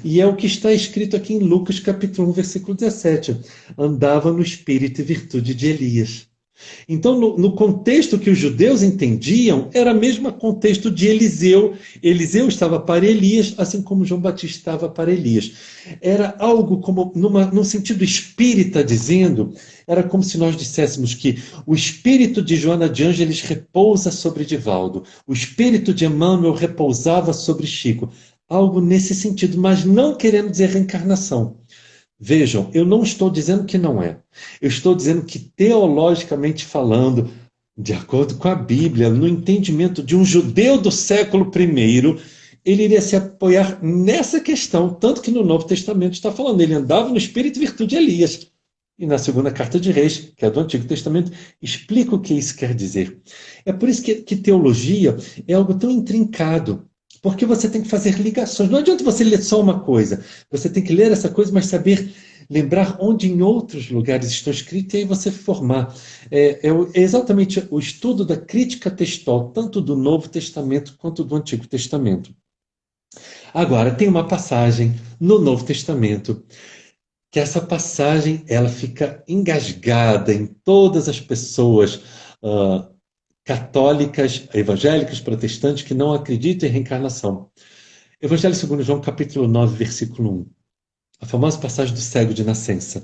Speaker 1: E é o que está escrito aqui em Lucas capítulo 1, versículo 17. Andava no espírito e virtude de Elias. Então, no contexto que os judeus entendiam, era o mesmo contexto de Eliseu. Eliseu estava para Elias, assim como João Batista estava para Elias. Era algo como, num sentido espírita, dizendo, era como se nós disséssemos que o espírito de Joana de Ângeles repousa sobre Divaldo, o espírito de Emmanuel repousava sobre Chico. Algo nesse sentido, mas não querendo dizer reencarnação. Vejam, eu não estou dizendo que não é. Eu estou dizendo que, teologicamente falando, de acordo com a Bíblia, no entendimento de um judeu do século I, ele iria se apoiar nessa questão, tanto que no Novo Testamento está falando, ele andava no espírito e virtude de Elias. E na segunda carta de Reis, que é do Antigo Testamento, explica o que isso quer dizer. É por isso que teologia é algo tão intrincado. Porque você tem que fazer ligações. Não adianta você ler só uma coisa. Você tem que ler essa coisa, mas saber lembrar onde em outros lugares estão escritos e aí você formar. É exatamente o estudo da crítica textual, tanto do Novo Testamento quanto do Antigo Testamento. Agora, tem uma passagem no Novo Testamento que essa passagem ela fica engasgada em todas as pessoas católicas, evangélicas, protestantes que não acreditam em reencarnação. Evangelho segundo João, capítulo 9, versículo 1. A famosa passagem do cego de nascença.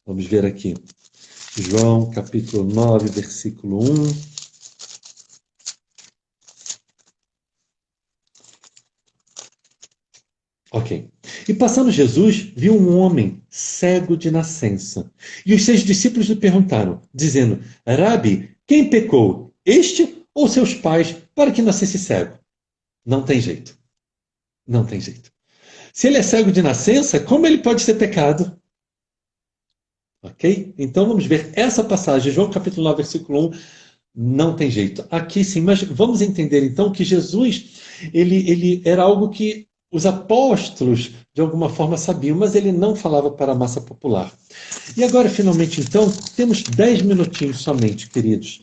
Speaker 1: Vamos ver aqui. João, capítulo 9, versículo 1. Ok. E passando Jesus, viu um homem cego de nascença. E os seus discípulos lhe perguntaram, dizendo, Rabi, quem pecou, este ou seus pais, para que nascesse cego? Não tem jeito. Não tem jeito. Se ele é cego de nascença, como ele pode ser pecado? Ok? Então vamos ver essa passagem, João capítulo 9, versículo 1, não tem jeito. Aqui sim, mas vamos entender então que Jesus, ele era algo que os apóstolos, de alguma forma, sabiam, mas ele não falava para a massa popular. E agora, finalmente, então, temos 10 minutinhos somente, queridos.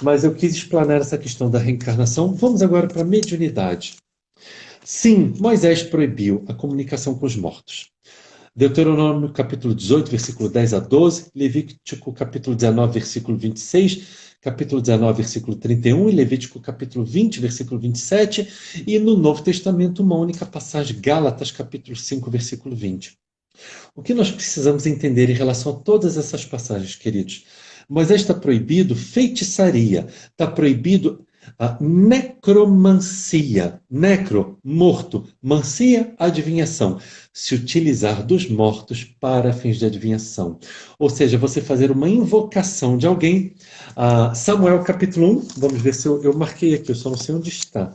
Speaker 1: Mas eu quis explanar essa questão da reencarnação. Vamos agora para a mediunidade. Sim, Moisés proibiu a comunicação com os mortos. Deuteronômio capítulo 18, versículo 10 a 12, Levítico capítulo 19, versículo 26, capítulo 19, versículo 31, e Levítico capítulo 20, versículo 27, e no Novo Testamento uma única passagem, Gálatas capítulo 5, versículo 20. O que nós precisamos entender em relação a todas essas passagens, queridos? Moisés está proibido feitiçaria, está proibido a necromancia, necro, morto, mancia, adivinhação, se utilizar dos mortos para fins de adivinhação. Ou seja, você fazer uma invocação de alguém. Samuel capítulo 1, vamos ver se eu marquei aqui, eu só não sei onde está.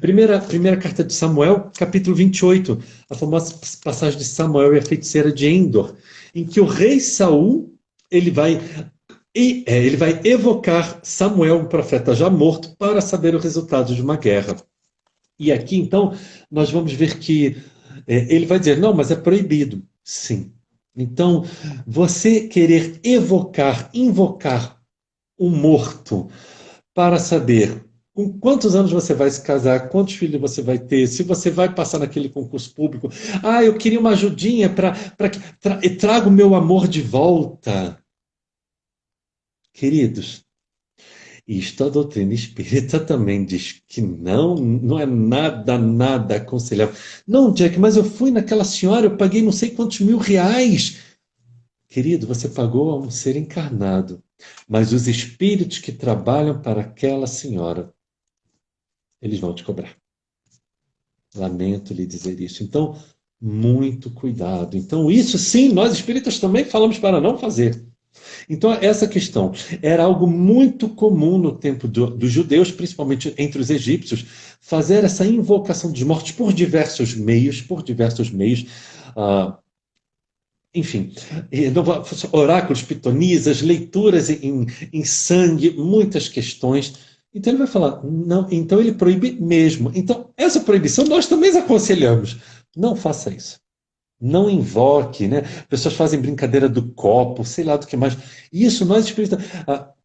Speaker 1: Primeira carta de Samuel, capítulo 28, a famosa passagem de Samuel e a feiticeira de Endor, em que o rei Saul, ele vai evocar Samuel, um profeta já morto, para saber o resultado de uma guerra. E aqui, então, nós vamos ver que ele vai dizer, não, mas é proibido. Sim. Então, você querer invocar um morto para saber com quantos anos você vai se casar, quantos filhos você vai ter, se você vai passar naquele concurso público. Eu queria uma ajudinha para que traga o meu amor de volta. Queridos, isto a doutrina espírita também diz que não é nada aconselhável. Não, Jack, mas eu fui naquela senhora, eu paguei não sei quantos R$ 1.000. Querido, você pagou a um ser encarnado, mas os espíritos que trabalham para aquela senhora, eles vão te cobrar. Lamento lhe dizer isso. Então, muito cuidado. Então, isso sim, nós espíritas também falamos para não fazer. Então, essa questão era algo muito comum no tempo dos judeus, principalmente entre os egípcios, fazer essa invocação dos mortos por diversos meios, enfim, oráculos, pitonisas, leituras em sangue, muitas questões. Então ele vai falar, não, então ele proíbe mesmo. Então, essa proibição nós também aconselhamos. Não faça isso. Não invoque, né? Pessoas fazem brincadeira do copo, sei lá do que mais. Isso nós espíritas,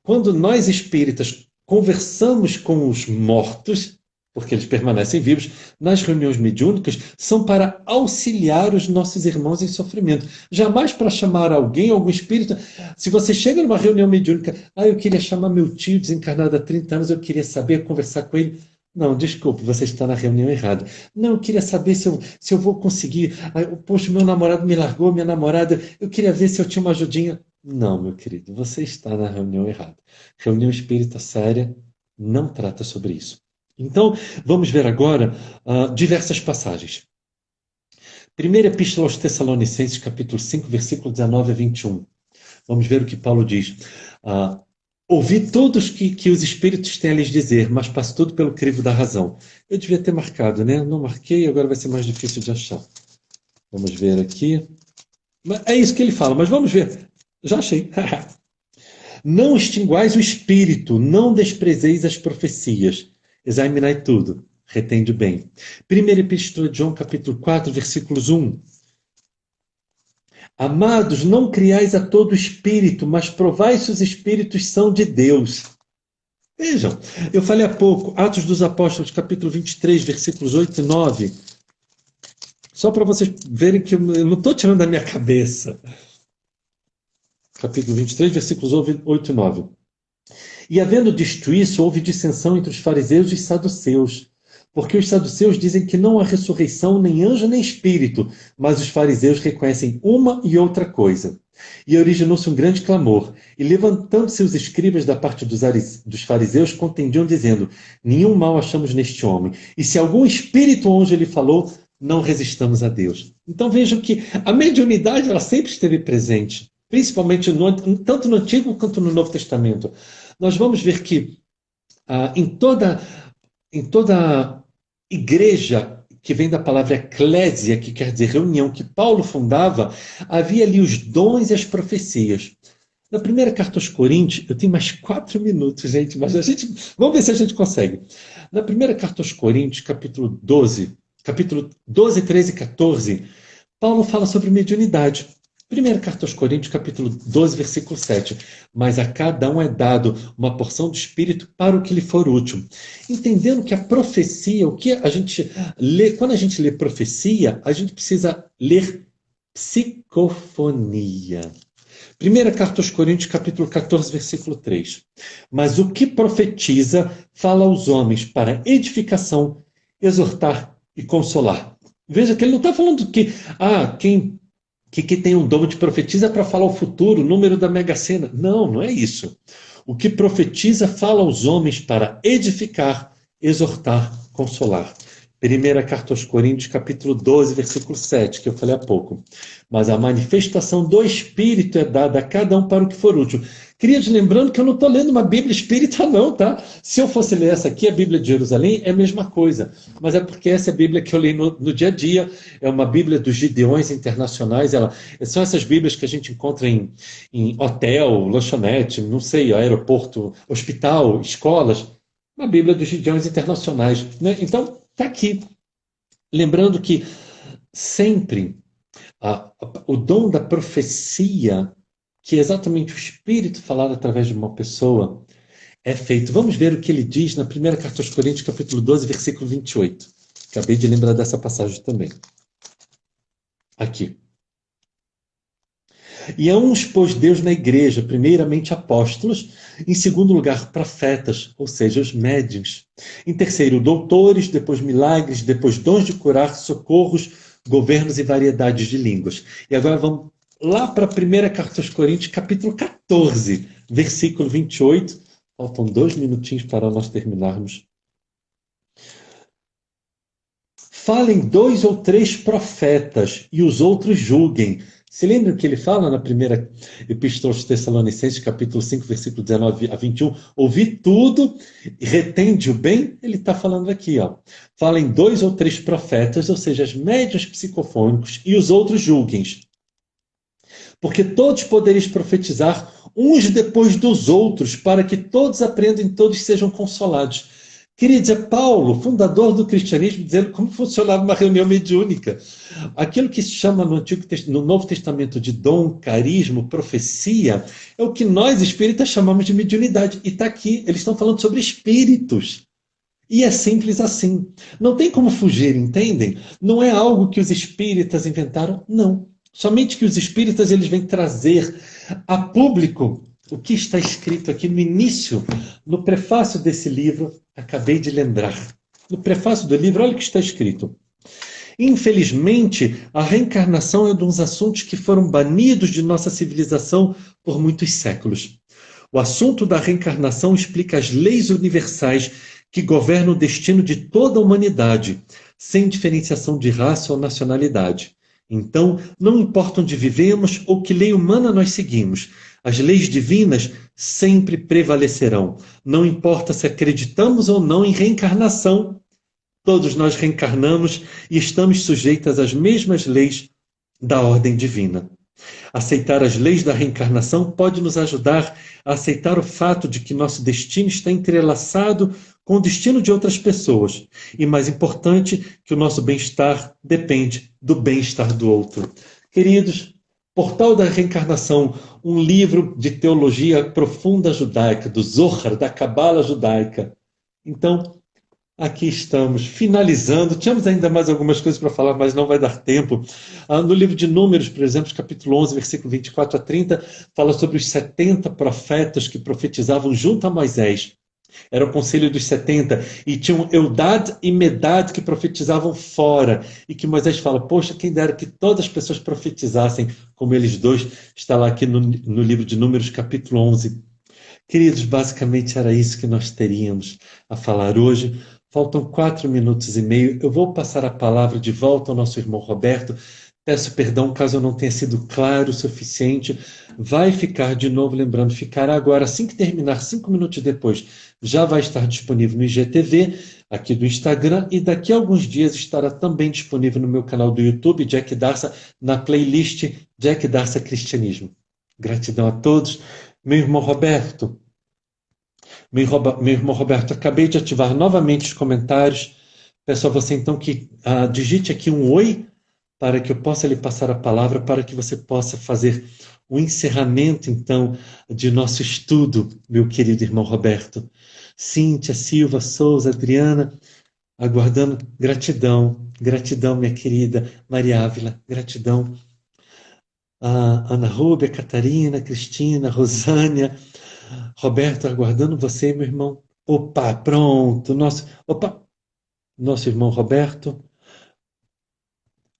Speaker 1: quando nós espíritas conversamos com os mortos, porque eles permanecem vivos, nas reuniões mediúnicas, são para auxiliar os nossos irmãos em sofrimento. Jamais para chamar alguém, algum espírito. Se você chega numa reunião mediúnica, eu queria chamar meu tio desencarnado há 30 anos, eu queria saber, conversar com ele. Não, desculpe, você está na reunião errada. Não, eu queria saber se eu vou conseguir. Poxa, meu namorado me largou, minha namorada, eu queria ver se eu tinha uma ajudinha. Não, meu querido, você está na reunião errada. Reunião espírita séria não trata sobre isso. Então, vamos ver agora diversas passagens. Primeira Epístola aos Tessalonicenses, capítulo 5, versículo 19 a 21. Vamos ver o que Paulo diz. Ouvi todos que os Espíritos têm a lhes dizer, mas passo tudo pelo crivo da razão. Eu devia ter marcado, né? Não marquei, agora vai ser mais difícil de achar. Vamos ver aqui. É isso que ele fala, mas vamos ver. Já achei. Não extinguais o espírito, não desprezeis as profecias. Examinai tudo, retende bem. Primeira Epístola de João, capítulo 4, versículos 1. Amados, não criais a todo espírito, mas provai se os espíritos são de Deus. Vejam, eu falei há pouco, Atos dos Apóstolos, capítulo 23, versículos 8 e 9. Só para vocês verem que eu não estou tirando da minha cabeça. Capítulo 23, versículos 8 e 9. E havendo dito isso, houve dissensão entre os fariseus e os saduceus, porque os saduceus dizem que não há ressurreição, nem anjo, nem espírito, mas os fariseus reconhecem uma e outra coisa. E originou-se um grande clamor, e levantando-se os escribas da parte dos fariseus, contendiam, dizendo, nenhum mal achamos neste homem, e se algum espírito ou anjo lhe falou, não resistamos a Deus. Então vejam que a mediunidade ela sempre esteve presente, principalmente tanto no Antigo quanto no Novo Testamento. Nós vamos ver que em toda igreja, que vem da palavra eclésia, que quer dizer reunião, que Paulo fundava, havia ali os dons e as profecias. Na primeira carta aos Coríntios, eu tenho mais 4 minutos, gente, mas vamos ver se a gente consegue. Na primeira carta aos Coríntios, capítulo 12, 13 e 14, Paulo fala sobre mediunidade. Primeira carta aos Coríntios, capítulo 12, versículo 7. Mas a cada um é dado uma porção do Espírito para o que lhe for útil. Entendendo que a profecia, o que a gente lê, quando a gente lê profecia, a gente precisa ler psicofonia. Primeira carta aos Coríntios, capítulo 14, versículo 3. Mas o que profetiza fala aos homens para edificação, exortar e consolar. Veja que ele não está falando que quem tem um dom de profetiza para falar o futuro, o número da Mega Sena. Não, não é isso. O que profetiza fala aos homens para edificar, exortar, consolar. Primeira carta aos Coríntios, capítulo 12, versículo 7, que eu falei há pouco. Mas a manifestação do Espírito é dada a cada um para o que for útil. Queridos, lembrando que eu não estou lendo uma Bíblia espírita não, tá? Se eu fosse ler essa aqui, a Bíblia de Jerusalém, é a mesma coisa. Mas é porque essa é a Bíblia que eu leio no dia a dia. É uma Bíblia dos Gideões Internacionais. São essas Bíblias que a gente encontra em hotel, lanchonete, não sei, aeroporto, hospital, escolas. Uma Bíblia dos Gideões Internacionais, né? Então, está aqui. Lembrando que sempre o dom da profecia, que é exatamente o Espírito falado através de uma pessoa, é feito. Vamos ver o que ele diz na primeira carta aos Coríntios, capítulo 12, versículo 28. Acabei de lembrar dessa passagem também. Aqui. E a uns pôs Deus na igreja, primeiramente apóstolos, em segundo lugar profetas, ou seja, os médiuns. Em terceiro, doutores, depois milagres, depois dons de curar, socorros, governos e variedades de línguas. E agora vamos lá para a primeira carta aos Coríntios, capítulo 14, versículo 28. Faltam 2 minutinhos para nós terminarmos. Falem 2 ou 3 profetas e os outros julguem. Se lembram que ele fala na primeira Epístola aos Tessalonicenses, capítulo 5, versículo 19 a 21? Ouvi tudo e retende o bem? Ele está falando aqui, ó. Falem 2 ou 3 profetas, ou seja, os médiuns psicofônicos, e os outros julguem. Porque todos podereis profetizar uns depois dos outros, para que todos aprendam e todos sejam consolados. Queridos, é Paulo, fundador do cristianismo, dizendo como funcionava uma reunião mediúnica. Aquilo que se chama no Novo Testamento de dom, carisma, profecia, é o que nós espíritas chamamos de mediunidade. E está aqui, eles estão falando sobre espíritos. E é simples assim. Não tem como fugir, entendem? Não é algo que os espíritas inventaram, não. Somente que os espíritas eles vêm trazer a público o que está escrito aqui no início, no prefácio desse livro, acabei de lembrar. No prefácio do livro, olha o que está escrito. Infelizmente, a reencarnação é um dos assuntos que foram banidos de nossa civilização por muitos séculos. O assunto da reencarnação explica as leis universais que governam o destino de toda a humanidade, sem diferenciação de raça ou nacionalidade. Então, não importa onde vivemos ou que lei humana nós seguimos, as leis divinas sempre prevalecerão. Não importa se acreditamos ou não em reencarnação, todos nós reencarnamos e estamos sujeitos às mesmas leis da ordem divina. Aceitar as leis da reencarnação pode nos ajudar a aceitar o fato de que nosso destino está entrelaçado com o destino de outras pessoas. E mais importante, que o nosso bem-estar depende do bem-estar do outro. Queridos, Portal da Reencarnação, um livro de teologia profunda judaica, do Zohar, da Cabala judaica. Então, aqui estamos, finalizando. Tínhamos ainda mais algumas coisas para falar, mas não vai dar tempo. No livro de Números, por exemplo, capítulo 11, versículo 24 a 30, fala sobre os 70 profetas que profetizavam junto a Moisés. Era o conselho dos 70. E tinham Eldad e Medad que profetizavam fora. E que Moisés fala, poxa, quem dera que todas as pessoas profetizassem como eles dois. Está lá aqui no livro de Números, capítulo 11. Queridos, basicamente era isso que nós teríamos a falar hoje. Faltam 4 minutos e meio. Eu vou passar a palavra de volta ao nosso irmão Roberto. Peço perdão caso eu não tenha sido claro o suficiente. Vai ficar de novo, lembrando, ficará agora, assim que terminar, 5 minutos depois, já vai estar disponível no IGTV, aqui do Instagram, e daqui a alguns dias estará também disponível no meu canal do YouTube, Jack Darsa, na playlist Jack Darsa Cristianismo. Gratidão a todos. Meu irmão Roberto, meu irmão Roberto, acabei de ativar novamente os comentários. Peço a você então que digite aqui um oi para que eu possa lhe passar a palavra, para que você possa fazer o encerramento então de nosso estudo, meu querido irmão Roberto. Cíntia, Silva, Souza, Adriana, aguardando. Gratidão, gratidão, minha querida Maria Ávila, gratidão. Ana Rúbia, Catarina, Cristina, Rosânia, Roberto, aguardando você, meu irmão. Opa, pronto. Nosso irmão Roberto.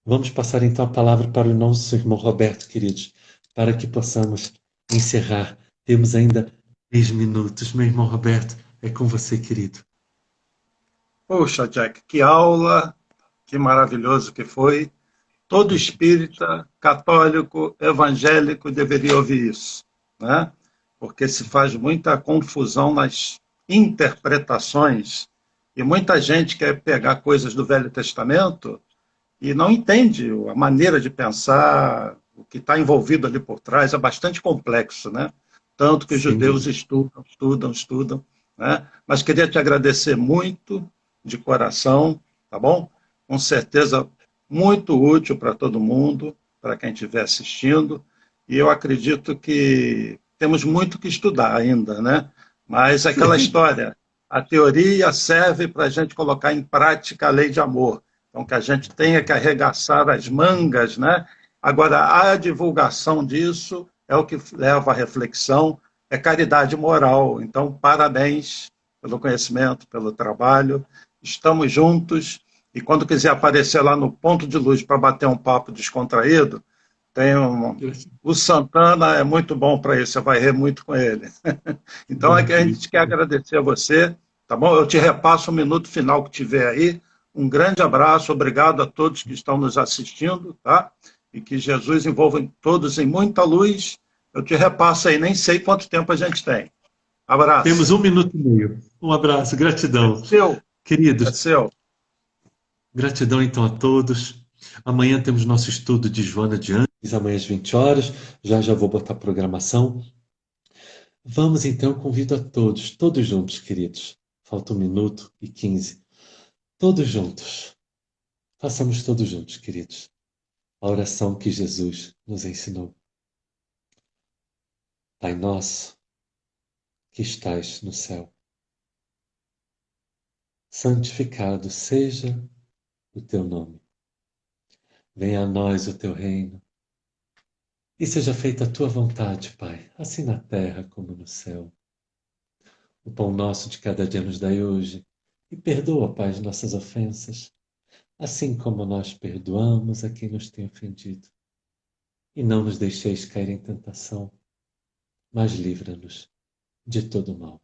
Speaker 1: Vamos passar então a palavra para o nosso irmão Roberto, queridos, para que possamos encerrar. Temos ainda 10 minutos. Meu irmão Roberto, é com você, querido.
Speaker 2: Poxa, Jack, que aula, que maravilhoso que foi. Todo espírita, católico, evangélico deveria ouvir isso, né? Porque se faz muita confusão nas interpretações e muita gente quer pegar coisas do Velho Testamento e não entende a maneira de pensar, o que está envolvido ali por trás, é bastante complexo, né? Tanto que os
Speaker 1: Sim.
Speaker 2: judeus estudam, né? Mas queria te agradecer muito, de coração, tá bom? Com certeza muito útil para todo mundo, para quem estiver assistindo, e eu acredito que temos muito que estudar ainda, né? Mas aquela história, a teoria serve para a gente colocar em prática a lei de amor. Então, que a gente tenha que arregaçar as mangas, né? Agora, a divulgação disso é o que leva à reflexão, é caridade moral. Então, parabéns pelo conhecimento, pelo trabalho. Estamos juntos. E quando quiser aparecer lá no Ponto de Luz para bater um papo descontraído, tem o Santana é muito bom para isso, você vai rir muito com ele. Então, é que a gente quer agradecer a você, tá bom? Eu te repasso o minuto final que tiver aí. Um grande abraço, obrigado a todos que estão nos assistindo, tá? E que Jesus envolva todos em muita luz. Eu te repasso aí, nem sei quanto tempo a gente tem.
Speaker 1: Temos
Speaker 2: Abraço.
Speaker 1: 1 minuto e meio. Um abraço,
Speaker 2: É
Speaker 1: gratidão.
Speaker 2: seu, é
Speaker 1: Queridos,
Speaker 2: seu.
Speaker 1: gratidão então a todos. Amanhã temos nosso estudo de Joana de Ângeles, amanhã às 20 horas. Já já vou botar a programação. Vamos então, convido a todos, todos juntos, queridos. Falta 1 minuto e 15. Todos juntos. Façamos todos juntos, queridos, a oração que Jesus nos ensinou. Pai nosso, que estais no céu, santificado seja o teu nome. Venha a nós o teu reino. E seja feita a tua vontade, Pai, assim na terra como no céu. O pão nosso de cada dia nos dai hoje. E perdoa, Pai, as nossas ofensas, assim como nós perdoamos a quem nos tem ofendido. E não nos deixeis cair em tentação, mas livra-nos de todo mal.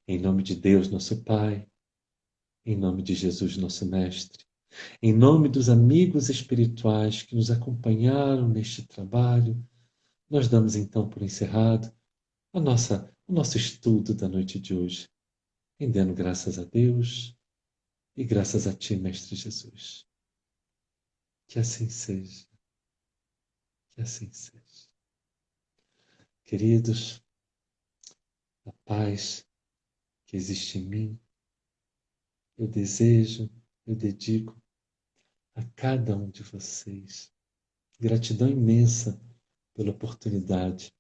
Speaker 1: Em nome de Deus, nosso Pai, em nome de Jesus, nosso Mestre, em nome dos amigos espirituais que nos acompanharam neste trabalho, nós damos então por encerrado o nosso estudo da noite de hoje, rendendo graças a Deus e graças a Ti, Mestre Jesus. Que assim seja, que assim seja. Queridos, a paz que existe em mim, eu desejo, eu dedico a cada um de vocês. Gratidão imensa pela oportunidade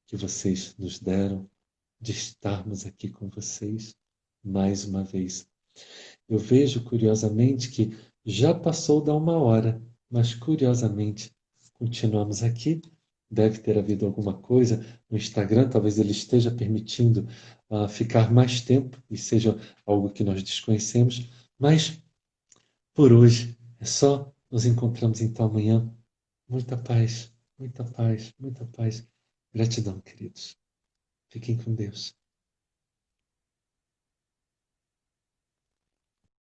Speaker 1: que vocês nos deram de estarmos aqui com vocês mais uma vez. Eu vejo curiosamente que já passou da 1 hora, mas curiosamente continuamos aqui. Deve ter havido alguma coisa no Instagram, talvez ele esteja permitindo ficar mais tempo e seja algo que nós desconhecemos, mas por hoje é só. Nos encontramos então amanhã. Muita paz, muita paz, muita paz. Gratidão, queridos. Fiquem com Deus.